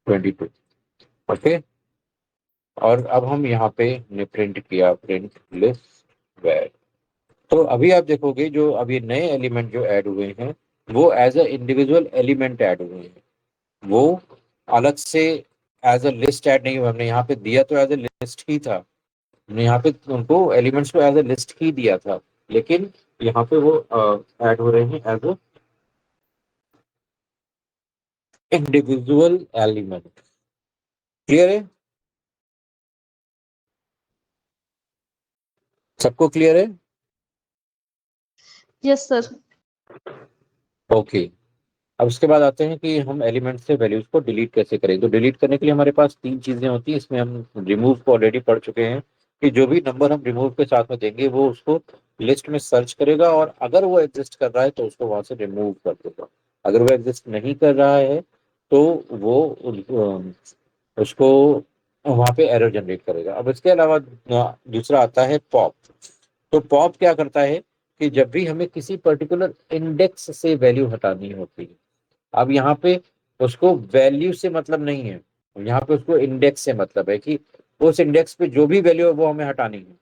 22। ओके, और अब हम यहाँ पे ने प्रिंट किया प्रिंट लिस्ट वेर। तो अभी आप देखोगे जो अभी नए एलिमेंट जो ऐड हुए हैं वो as a individual element add हुए हैं, वो अलग से एज अ लिस्ट ऐड नहीं हुआ। हमने यहाँ पे दिया तो एज अ लिस्ट ही था, हमने यहाँ पे उनको एलिमेंट्स को एज अ लिस्ट ही दिया था, लेकिन यहाँ पे वो ऐड हो रहे हैं as a individual element. Clear है? सबको क्लियर है? Yes sir. ओके, अब उसके बाद आते हैं कि हम एलिमेंट से वैल्यूज को डिलीट कैसे करें। तो डिलीट करने के लिए हमारे पास 3 चीजें होती हैं। इसमें हम रिमूव को ऑलरेडी पढ़ चुके हैं कि जो भी नंबर हम रिमूव के साथ में देंगे वो उसको लिस्ट में सर्च करेगा, और अगर वो एग्जिस्ट कर रहा है तो उसको वहां से रिमूव कर देगा। अगर वो एग्जिस्ट नहीं कर रहा है तो वो उसको वहां पे एरर जनरेट करेगा। अब इसके अलावा दूसरा आता है पॉप। तो पॉप क्या करता है कि जब भी हमें किसी पर्टिकुलर इंडेक्स से वैल्यू हटानी होती है, अब यहाँ पे उसको वैल्यू से मतलब नहीं है, यहाँ पे उसको इंडेक्स से मतलब है कि उस इंडेक्स पे जो भी वैल्यू है वो हमें हटानी है।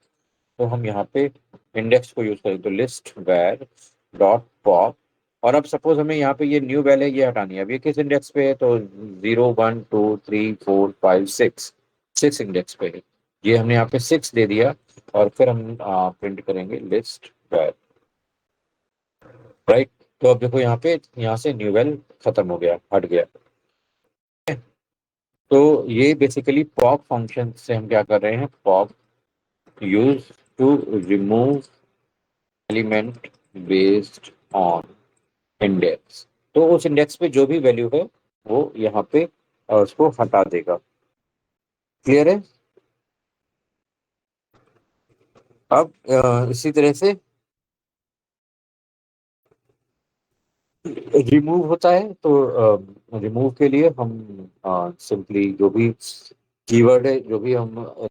तो हम यहाँ पे इंडेक्स को यूज करें तो लिस्ट वेर डॉट पॉप। और अब सपोज हमें यहाँ पे ये न्यू वैल्यू ये हटानी है। अब ये किस इंडेक्स पे है? तो 0, 1, 2, 3, 4, 5, 6 6 इंडेक्स पे है। ये हमने यहाँ पे 6 दे दिया, और फिर हम प्रिंट करेंगे लिस्ट वेर, राइट? तो अब देखो यहाँ पे यहाँ से न्यू वैल्यू खत्म हो गया, हट गया। तो ये बेसिकली पॉप फंक्शन से हम क्या कर रहे हैं, pop use to remove element based on index. तो उस इंडेक्स पे जो भी वैल्यू है वो यहाँ पे उसको हटा देगा। क्लियर है? अब इसी तरह से रिमूव होता है, तो रिमूव के लिए हम सिंपली जो भी कीवर्ड है, जो भी हम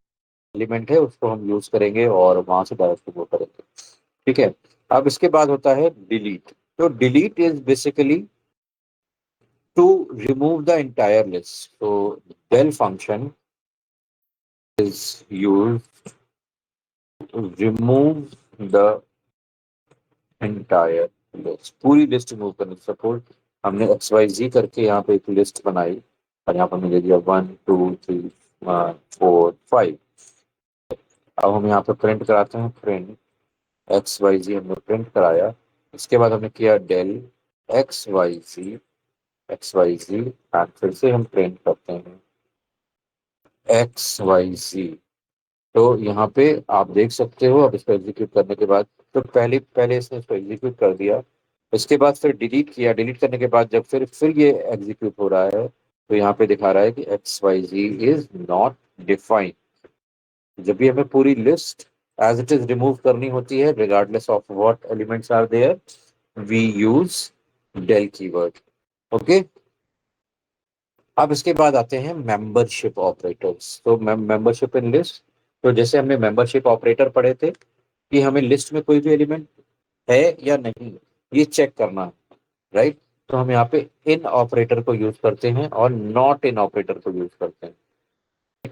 एलिमेंट है, उसको हम यूज करेंगे और वहां से डायरेक्ट रिमूव करेंगे। ठीक है। अब इसके बाद होता है डिलीट। तो delete is basically to remove the entire list. तो del function is use to remove the entire list, पूरी लिस्ट रिमूव करनी। सपोज हमने एक्स वाई जी करके यहाँ पे एक लिस्ट बनाई और यहाँ पर हमने दे दिया 1 2 3 4 5। अब हम यहाँ पे प्रिंट कराते हैं, प्रिंट एक्स वाई जी हमने प्रिंट कराया। इसके बाद हमने किया del x y z, x y z and फिर से हम प्रिंट करते हैं एक्स वाई जी। तो यहाँ पे आप देख सकते हो, अब इसको एग्जीक्यूट करने के बाद, तो पहले पहले इसने इसको एग्जीक्यूट कर दिया। इसके बाद फिर डिलीट किया, डिलीट करने के बाद जब फिर ये एग्जीक्यूट हो रहा है, तो यहाँ पे दिखा रहा है कि x y z is not defined. जब भी हमें पूरी list as it is remove करनी होती है, regardless of what elements are there, we use del keyword. Okay. अब इसके बाद आते हैं मेंबरशिप ऑपरेटर्स। तो मेंबरशिप इन लिस्ट, तो जैसे हमने मेंबरशिप ऑपरेटर पढ़े थे कि हमें लिस्ट में कोई भी एलिमेंट है या नहीं, ये चेक करना है, राइट। तो हम यहाँ पे इन ऑपरेटर को यूज करते हैं और नॉट इन ऑपरेटर को यूज करते हैं।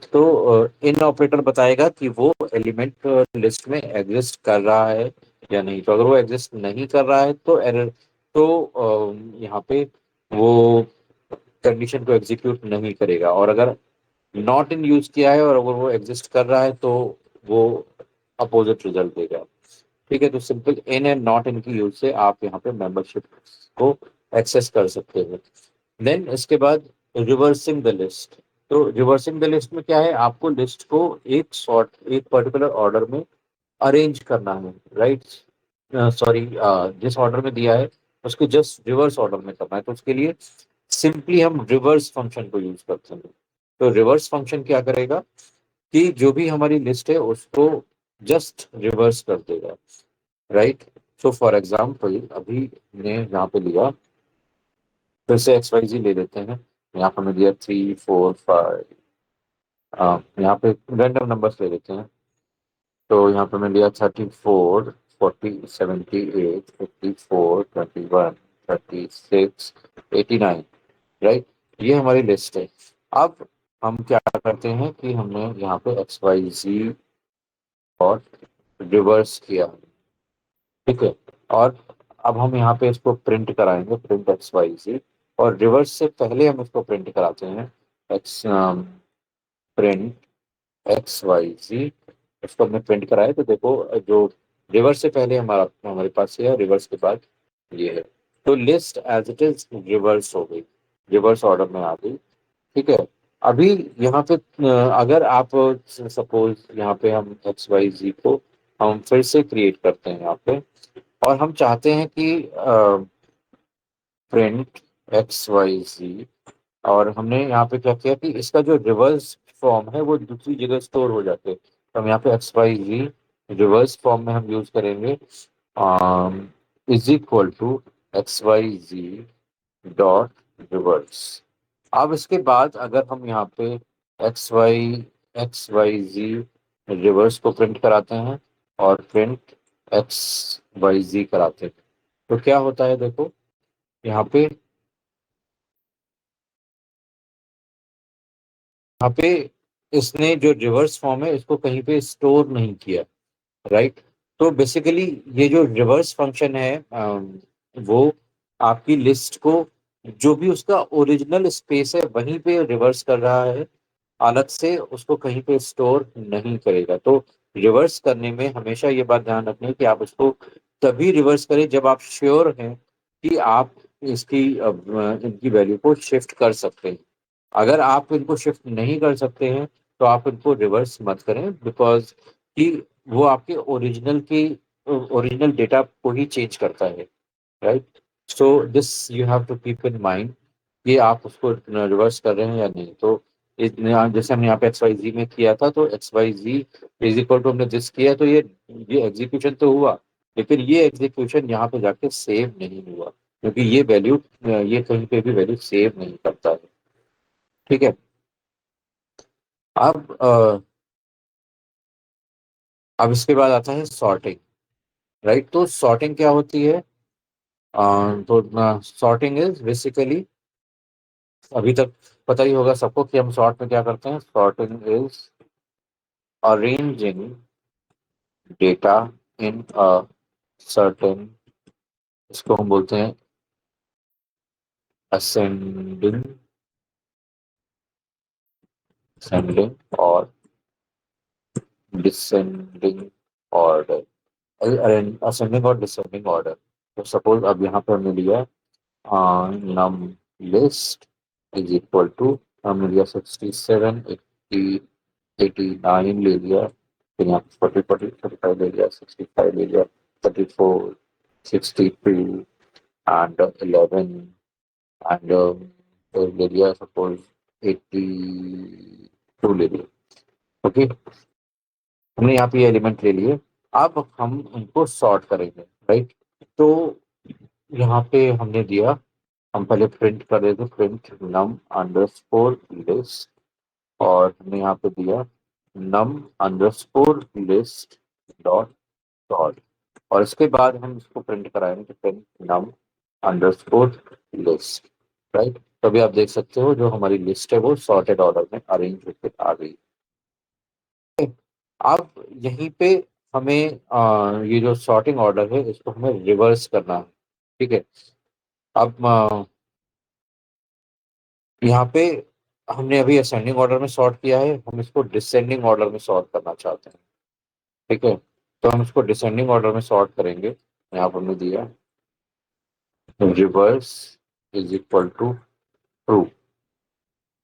तो इन ऑपरेटर बताएगा कि वो एलिमेंट लिस्ट में एग्जिस्ट कर रहा है या नहीं। तो अगर वो एग्जिस्ट नहीं कर रहा है तो एरर, तो यहाँ पे वो कंडीशन को एग्जीक्यूट नहीं करेगा। और अगर नॉट इन यूज किया है और अगर वो एग्जिस्ट कर रहा है तो वो अपोजिट रिजल्ट देगा। ठीक है। तो simple in and not in की यूज से आप यहाँ पे मेंबरशिप को एक्सेस कर सकते हो। देन इसके बाद रिवर्सिंग द लिस्ट। तो रिवर्सिंग द लिस्ट में क्या है, आपको लिस्ट को एक पर्टिकुलर ऑर्डर में अरेंज करना है, राइट। सॉरी, जिस ऑर्डर में दिया है उसको जस्ट रिवर्स ऑर्डर में करना है। तो उसके लिए सिंपली हम रिवर्स फंक्शन को यूज करते हैं। तो रिवर्स फंक्शन क्या करेगा कि जो भी हमारी लिस्ट है उसको जस्ट रिवर्स कर देगा, राइट। सो फॉर एग्जाम्पल अभी ने यहाँ पे लिया, फिर से एक्स वाई जी ले लेते हैं। यहाँ पे मैं दिया 3 4 5, यहाँ पे रैंडम नंबर्स ले लेते हैं। तो यहाँ पे मैं लिया 34 40 78 54 21 36 89, राइट। ये हमारी लिस्ट है। अब हम क्या करते हैं कि हमने यहाँ पे एक्स वाई जी और रिवर्स किया, ठीक है। और अब हम यहाँ पे इसको प्रिंट कराएंगे, प्रिंट एक्स वाई जी। और रिवर्स से पहले हम इसको प्रिंट कराते हैं एक्स, प्रिंट एक्स वाई जी। इसको हमने प्रिंट कराया तो देखो, जो रिवर्स से पहले हमारा हमारे पास ये है, रिवर्स के बाद ये है। तो list as it is reverse हो गई, रिवर्स ऑर्डर में आ गई। ठीक है। अभी यहाँ पे अगर आप सपोज यहाँ पे हम एक्स वाई जी को हम फिर से क्रिएट करते हैं यहाँ पे, और हम चाहते हैं कि प्रिंट एक्स वाई जी, और हमने यहाँ पे क्या किया कि इसका जो रिवर्स फॉर्म है वो दूसरी जगह स्टोर हो जाते हैं। तो हम यहाँ पे x y z reverse form में हम यूज करेंगे is equal to x y z dot reverse. अब इसके बाद अगर हम यहाँ पे एक्स वाई जी रिवर्स को प्रिंट कराते हैं और प्रिंट एक्स वाई जी कराते हैं, तो क्या होता है देखो, यहाँ पे इसने जो रिवर्स फॉर्म है इसको कहीं पे स्टोर नहीं किया, राइट। तो बेसिकली ये जो रिवर्स फंक्शन है वो आपकी लिस्ट को, जो भी उसका ओरिजिनल स्पेस है वहीं पे रिवर्स कर रहा है, अलग से उसको कहीं पे स्टोर नहीं करेगा। तो रिवर्स करने में हमेशा ये बात ध्यान रखनी कि आप उसको तभी रिवर्स करें जब आप श्योर हैं कि आप इनकी वैल्यू को शिफ्ट कर सकते हैं। अगर आप इनको शिफ्ट नहीं कर सकते हैं तो आप इनको रिवर्स मत करें, बिकॉज कि वो आपके ओरिजिनल डेटा को ही चेंज करता है, right. So this you have to keep in mind कि आप उसको रिवर्स कर रहे हैं या नहीं। तो जैसे हमने यहाँ पे एक्स वाई जी में किया था, तो x y z is equal to हमने दिस किया, तो ये एग्जीक्यूशन तो हुआ, लेकिन ये एग्जीक्यूशन यहाँ पे जाके सेव नहीं हुआ, क्योंकि ये वैल्यू, ये कहीं पे भी वैल्यू सेव नहीं करता है। ठीक है। अब अब इसके बाद आता है सॉर्टिंग। राइट, तो सॉर्टिंग क्या होती है? तो सॉर्टिंग इज बेसिकली, अभी तक पता ही होगा सबको कि हम सॉर्ट में क्या करते हैं। Sorting is arranging data in a certain, इसको हम बोलते हैं असेंडिंग, असेंडिंग और डिसेंडिंग ऑर्डर, असेंडिंग और डिसेंडिंग ऑर्डर। तो सपोज अब यहाँ पर हमने लिया नम लिस्ट इज इक्वल टू, हमने लिया 67, 89 ले लिया, फिर यहाँ 45 ले लिया, 65 ले लिया, 34, 63 एंड 11 एंड ले लिया सपोज 82 ले लिया। ओके, हमने यहाँ पे एलिमेंट ले लिए। अब हम उनको सॉर्ट करेंगे। राइट, तो यहाँ पे हमने दिया, हम पहले प्रिंट कर देते, प्रिंट नम अंडरस्कोर लिस्ट, और हमने यहाँ पे दिया नम अंडरस्कोर लिस्ट डॉट डॉट, और इसके बाद हम इसको प्रिंट कराएंगे तो प्रिंट नम अंडरस्कोर लिस्ट। राइट, तो अभी आप देख सकते हो जो हमारी लिस्ट है वो सॉर्टेड ऑर्डर में अरेंज होकर आ गई। अब यहीं पे हमें ये जो सॉर्टिंग ऑर्डर है इसको हमें रिवर्स करना है। ठीक है। अब यहाँ पे हमने अभी असेंडिंग ऑर्डर में सॉर्ट किया है, हम इसको डिसेंडिंग ऑर्डर में सॉर्ट करना चाहते हैं। ठीक है, तो हम इसको डिसेंडिंग ऑर्डर में सॉर्ट करेंगे। यहाँ पर हमने दिया reverse is equal to true.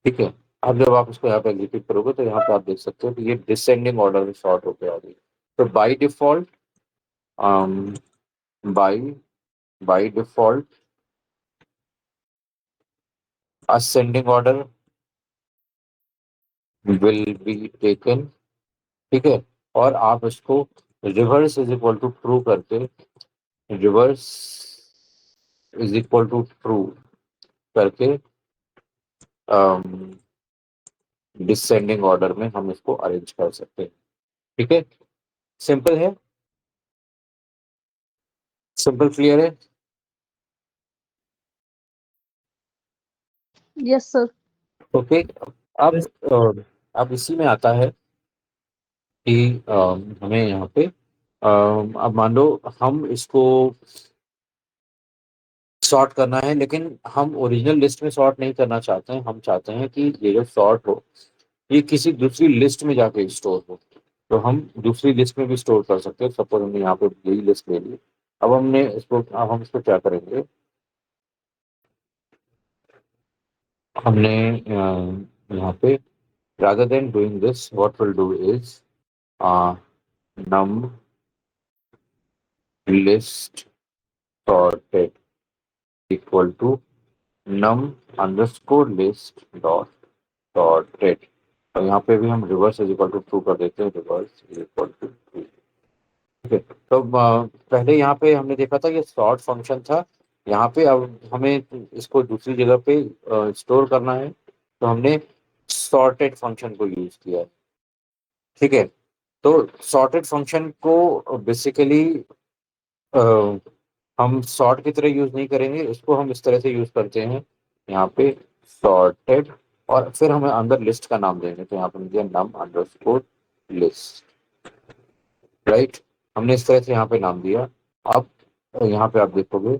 ठीक है, अब जब आप इसको यहाँ पे एग्जीक्यूट करोगे तो यहाँ पे आप देख सकते हो कि ये डिसेंडिंग ऑर्डर में सॉर्ट होकर आ गई। तो by default, by by default ascending order will be taken। ठीक है, और आप इसको reverse is equal to true करके, reverse is equal to true करके डिसेंडिंग ऑर्डर में हम इसको अरेंज कर सकते हैं। ठीक है, सिंपल है, सिंपल क्लियर है। Yes sir. ओके, अब अब इसी में आता है कि हमें यहाँ पे अब मान लो हम इसको सॉर्ट करना है, लेकिन हम ओरिजिनल लिस्ट में सॉर्ट नहीं करना चाहते हैं। हम चाहते हैं कि ये जो सॉर्ट हो ये किसी दूसरी लिस्ट में जाके स्टोर हो। तो हम दूसरी लिस्ट में भी स्टोर कर सकते हैं। सपोज हमने यहाँ पे यही लिस्ट ले ली। अब हम इसको क्या करेंगे, हमने यहाँ पे rather than doing this what we'll do is num list sorted equal to num underscore list dot sorted, और यहाँ पे भी हम reverse is equal to true कर देते हैं, reverse is equal to true. ठीक है, तो पहले यहाँ पे हमने देखा था ये सॉर्ट फंक्शन था। यहाँ पे अब हमें इसको दूसरी जगह पे स्टोर करना है, तो हमने सॉर्टेड फंक्शन को यूज किया है। ठीक है, तो सॉर्टेड फंक्शन को बेसिकली हम सॉर्ट की तरह यूज नहीं करेंगे, इसको हम इस तरह से यूज करते हैं यहाँ पे सॉर्टेड, और फिर हमें अंदर लिस्ट का नाम देंगे, तो यहाँ पे दिया नम अंडरस्कोर लिस्ट। राइट, हमने इस तरह से यहाँ पे नाम दिया। अब यहाँ पे आप देखोगे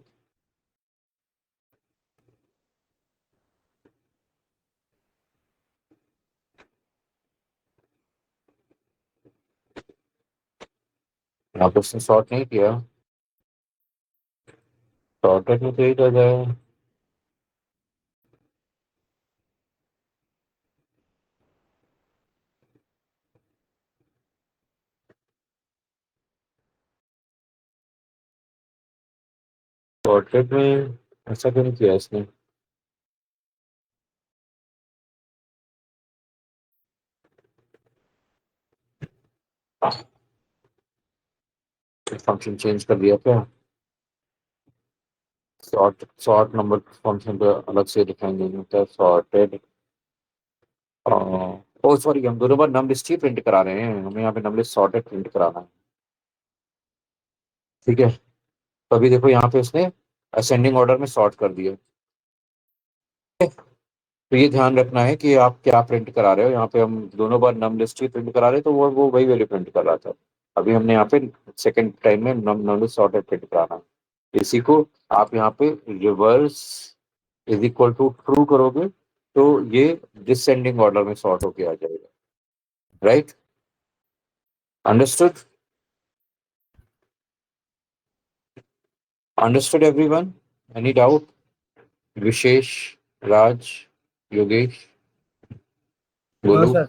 यहाँ पे उसने सॉर्ट नहीं किया, सॉर्टेड में तो यही रह जाए। सॉर्टेड में ऐसा क्यों नहीं किया इसने? फंक्शन चेंज कर दिया क्या? सॉर्ट नंबर फंक्शन पे अलग से डिफाइन नहीं होता है सॉर्टेड। ओ सॉरी, हम दोनों बार नम लिस्ट ही प्रिंट करा रहे हैं, हमें यहाँ पे नम लिस्ट सॉर्टेड प्रिंट कराना है। ठीक है, तो अभी देखो यहाँ पे उसने असेंडिंग ऑर्डर में सॉर्ट कर दिया। तो ये ध्यान रखना है कि आप क्या प्रिंट करा रहे हो। यहाँ पे हम दोनों बार नम लिस्ट ही प्रिंट करा रहे तो वो वही वैल्यू प्रिंट कर रहा था। अभी हमने यहाँ पे सेकंड टाइम में num num list sorted print कराना है। इसी को आप यहाँ पे reverse is equal to true करोगे तो ये डिसेंडिंग ऑर्डर में सॉर्ट होके आ जाएगा। Right? Understood? Understood everyone? Any doubt? Vishesh, Raj, Yogesh, no Golu? Sir.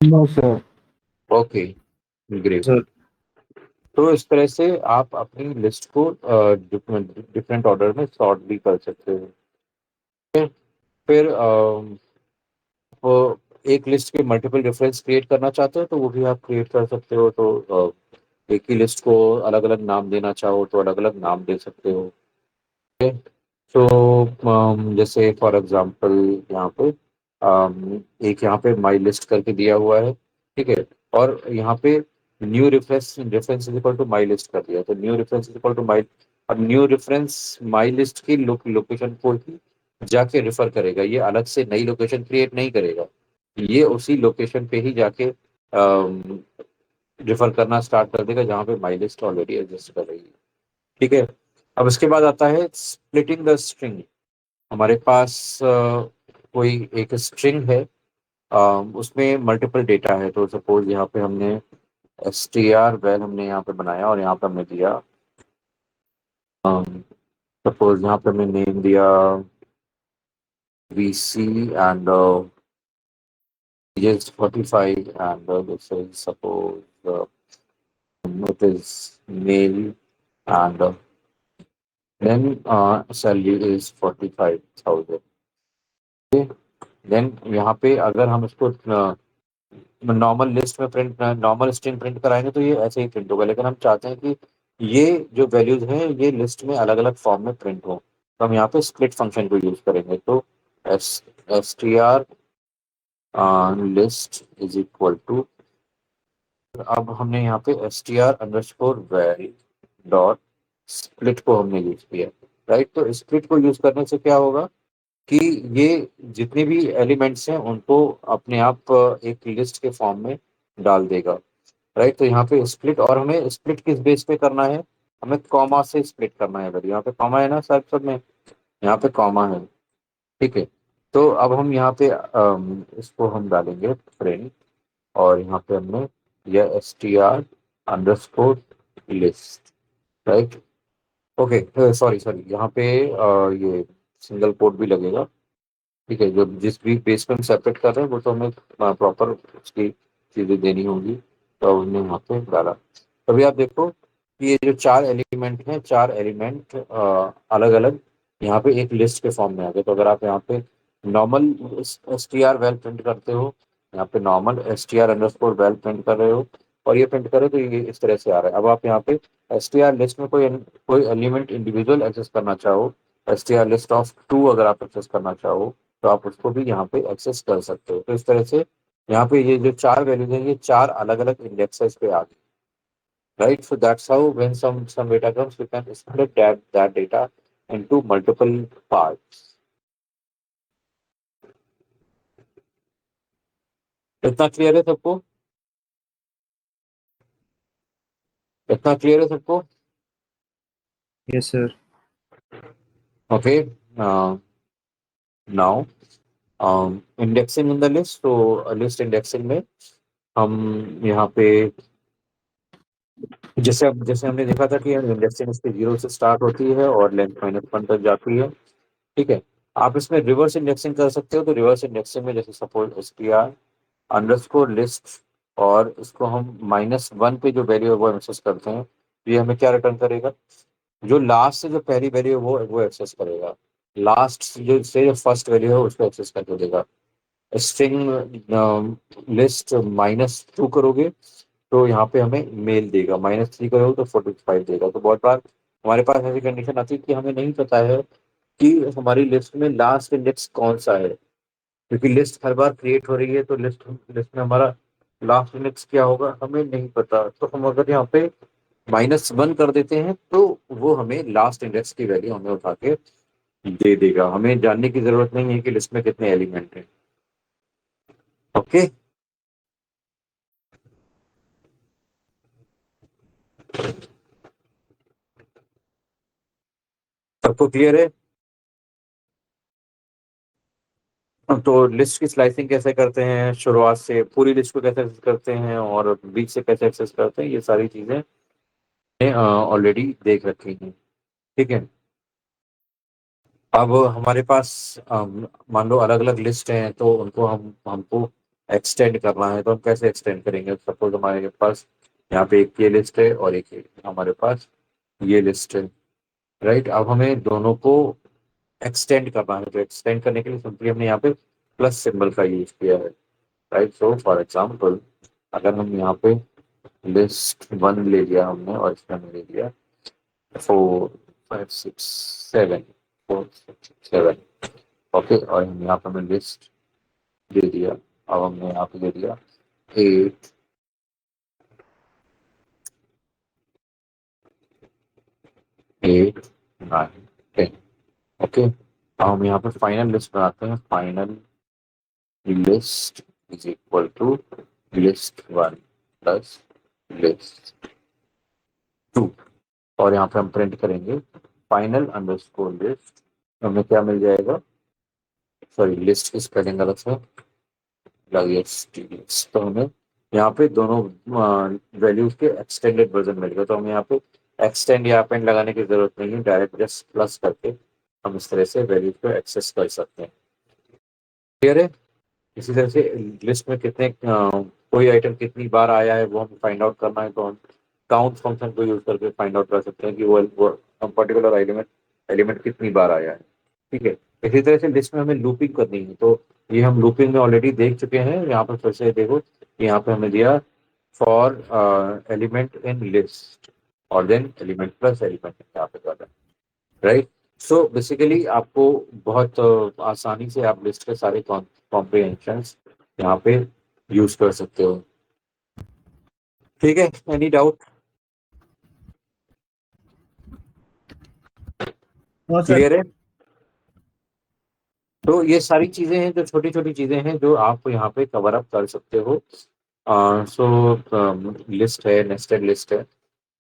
No sir. Okay, great. Sir. तो इस तरह से आप अपनी लिस्ट को डिफरेंट ऑर्डर में सॉर्ट भी कर सकते हो। फिर वो एक लिस्ट के मल्टीपल रेफरेंस क्रिएट करना चाहते हो तो वो भी आप क्रिएट कर सकते हो। तो एक ही लिस्ट को अलग अलग नाम देना चाहो तो अलग अलग नाम दे सकते हो। तो जैसे फॉर एग्जांपल यहाँ पे एक यहाँ पे माई लिस्ट करके दिया हुआ है। ठीक है, और यहाँ पे new reference reference is equal to my list कर दिया, तो new reference is equal to my. अब न्यू रेफरेंस माई लिस्ट की लोकेशन को ही जाके रेफर करेगा, ये अलग से नई लोकेशन क्रिएट नहीं करेगा। ये उसी लोकेशन पे ही जाके रेफर करना स्टार्ट कर देगा जहाँ पे माई लिस्ट ऑलरेडी एग्जिस्ट कर रही है। ठीक है, अब इसके बाद आता है स्प्लिटिंग द स्ट्रिंग। हमारे पास कोई एक स्ट्रिंग है, अ, उसमें मल्टीपल डेटा है। तो सपोज यहाँ पे हमने str वैल हमने यहाँ पे बनाया और यहाँ पे हमने दिया, सपोज यहाँ पे हमने नेम दिया VC and is 45 and this is suppose it is male and then salary is 45,000। Then यहाँ पे अगर हम इसको नॉर्मल लिस्ट में प्रिंट नॉर्मल स्ट्रिंग प्रिंट कराएंगे तो ये ऐसे ही प्रिंट होगा, लेकिन हम चाहते हैं कि ये जो वैल्यूज हैं ये लिस्ट में अलग अलग फॉर्म में प्रिंट हो, तो हम यहाँ पे स्प्लिट फंक्शन को यूज करेंगे। तो str list is equal to, अब हमने यहाँ पे str_var डॉट स्प्लिट को हमने यूज किया। राइट, तो स्प्लिट को यूज करने से क्या होगा कि ये जितने भी एलिमेंट्स हैं उनको अपने आप एक लिस्ट के फॉर्म में डाल देगा। राइट, तो यहाँ पे स्प्लिट, और हमें स्प्लिट किस बेस पे करना है? हमें कॉमा से स्प्लिट करना है। अगर यहाँ पे कॉमा है ना साहब, सब में यहाँ पे कॉमा है। ठीक है, तो अब हम यहाँ पे इसको हम डालेंगे प्रिंट, और यहाँ पे हमने यह str_लिस्ट। राइट, ओके, सॉरी सॉरी, यहाँ पे ये सिंगल कोट भी लगेगा। ठीक है, जो जिस भी बेस पे हम सेपरेट कर रहे हैं वो तो हमें प्रॉपर उसकी चीजें देनी होगी, तो हमने वहाँ पे डाला। तभी आप देखो कि ये जो चार एलिमेंट हैं, चार एलिमेंट अलग अलग यहाँ पे एक लिस्ट के फॉर्म में आ गए। तो अगर आप यहाँ पे नॉर्मल str_val प्रिंट करते हो, यहाँ पे नॉर्मल str_val प्रिंट कर रहे हो और ये प्रिंट करो तो ये इस तरह से आ रहा है। अब आप यहाँ पे str लिस्ट में कोई कोई एलिमेंट इंडिविजुअल एक्सेस करना चाहो, str लिस्ट ऑफ 2 अगर आप एक्सेस करना चाहो तो आप उसको भी यहाँ पे एक्सेस कर सकते हो। तो इस तरह से यहाँ पे ये जो चार वैल्यूज हैं ये चार अलग अलग इंडेक्सेस पे आ गई। Right, so that's how when some data comes we can split that data into multiple parts। इतना क्लियर है सबको? इतना क्लियर है सबको? Yes sir. Okay, now indexing in the list. तो लिस्ट इंडेक्सिंग में हम यहाँ पे जैसे हमने देखा था कि इंडेक्सिंग इसके 0 से स्टार्ट होती है और लेंथ -1 तक जाती है। ठीक है, आप इसमें रिवर्स इंडेक्सिंग कर सकते हो। तो रिवर्स इंडेक्सिंग में जैसे सपोज str_लिस्ट और इसको हम -1 पे जो वैल्यू है वो एक्सेस करते हैं, तो ये हमें क्या रिटर्न करेगा? जो लास्ट से जो पहली वैल्यू है वो एक्सेस करेगा, लास्ट से जो फर्स्ट वैल्यू है उसको एक्सेस करके देगा। स्ट्रिंग लिस्ट -2 करोगे तो यहाँ पे हमें मेल देगा, -3 करोगे तो 45 देगा। तो बहुत बार हमारे पास ऐसी कंडीशन आती है कि हमें नहीं पता है कि हमारी लिस्ट में लास्ट इंडेक्स कौन सा है, क्योंकि लिस्ट हर बार क्रिएट हो रही है, तो लिस्ट लिस्ट में हमारा लास्ट इंडेक्स क्या होगा हमें नहीं पता। तो हम अगर यहाँ पे -1 कर देते हैं तो वो हमें लास्ट इंडेक्स की वैल्यू हमें उठा के दे देगा। हमें जानने की जरूरत नहीं है कि लिस्ट में कितने एलिमेंट हैं। ओके, सबको क्लियर है? तो लिस्ट की स्लाइसिंग कैसे करते हैं, शुरुआत से पूरी लिस्ट को कैसे एक्सेस करते हैं और बीच से कैसे एक्सेस करते हैं, ये सारी चीजें ऑलरेडी देख रखी हैं। ठीक है, अब हमारे पास मान लो अलग अलग लिस्ट हैं, तो उनको हमको एक्सटेंड करना है। तो हम कैसे एक्सटेंड करेंगे? सपोज हमारे पास यहाँ पे एक ये लिस्ट है और एक हमारे पास ये लिस्ट है, राइट। अब हमें दोनों को एक्सटेंड करना है, तो एक्सटेंड करने के लिए सिंपली हमने यहाँ पे प्लस सिंबल का यूज किया है, राइट। सो फॉर एग्जाम्पल अगर हम यहाँ पे लिस्ट 1 ले लिया हमने और इसमें हमने ले लिया 4 5 6 7, 4 6 7, ओके। और हम यहाँ पे हमें लिस्ट दे दिया। अब हमने यहाँ पे दे दिया 8 8 9 10, ओके। अब हम यहाँ पे फाइनल लिस्ट बनाते हैं। Final list is equal to list 1 plus list 2, और यहाँ पे हम प्रिंट करेंगे फाइनल अंडरस्कोर लिस्ट। हमें क्या मिल जाएगा? सॉरी, लिस्ट की स्पेलिंग गलत है, तो हमें यहाँ पे दोनों वैल्यूज के एक्सटेंडेड वर्जन मिलेगा। तो हमें यहाँ पे एक्सटेंड या अपेंड लगाने की जरूरत नहीं है, डायरेक्ट जस्ट प्लस करके हम इस तरह से वैल्यूज को एक्सेस कर सकते हैं। क्लियर है? इसी तरह से लिस्ट में कितने कोई आइटम कितनी बार आया है वो हमें फाइंड आउट करना है, तो हम काउंट फंक्शन को यूज करके फाइंड आउट कर सकते हैं कि वो पर्टिकुलर एलिमेंट एलिमेंट कितनी बार आया है। ठीक है, इसी तरह से लिस्ट में हमें लूपिंग करनी है, तो ये हम लूपिंग में ऑलरेडी देख चुके हैं। यहाँ पर फिर से देखो कि यहाँ पे हमें दिया फॉर एलिमेंट इन लिस्ट और देन एलिमेंट प्लस एलिमेंट यहाँ पे कर रहे हैं, राइट। सो बेसिकली आपको बहुत आसानी से आप लिस्ट के सारे कॉम्प्रिहेंशंस यहाँ पे यूज कर सकते हो। ठीक है, एनी डाउट? हाँ सर। क्लियर है? तो ये सारी चीजें हैं, जो छोटी छोटी चीजें हैं जो आप यहाँ पे कवर अप कर सकते हो। सो लिस्ट है, नेस्टेड लिस्ट है।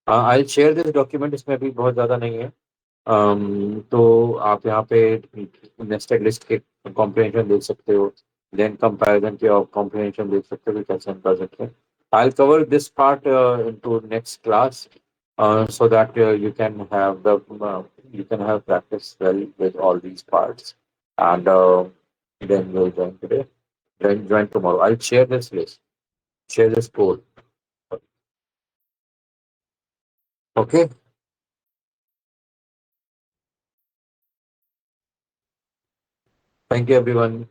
आई शेयर दिस डॉक्यूमेंट, इसमें अभी बहुत ज़्यादा नहीं है। तो आप यहाँ पे नेस्टेड लिस्ट के कॉम्प्रिहेंशन देख सकते हो, देन कंपैरिजन के कॉम्प्रिहेंशन देख सकते हो कि कैसे हम कर सकते हैं। I will cover this part into next class, so that you can have practice well with all these parts, and then we'll join today, then join tomorrow. I'll share this list, share this code. Okay, thank you everyone.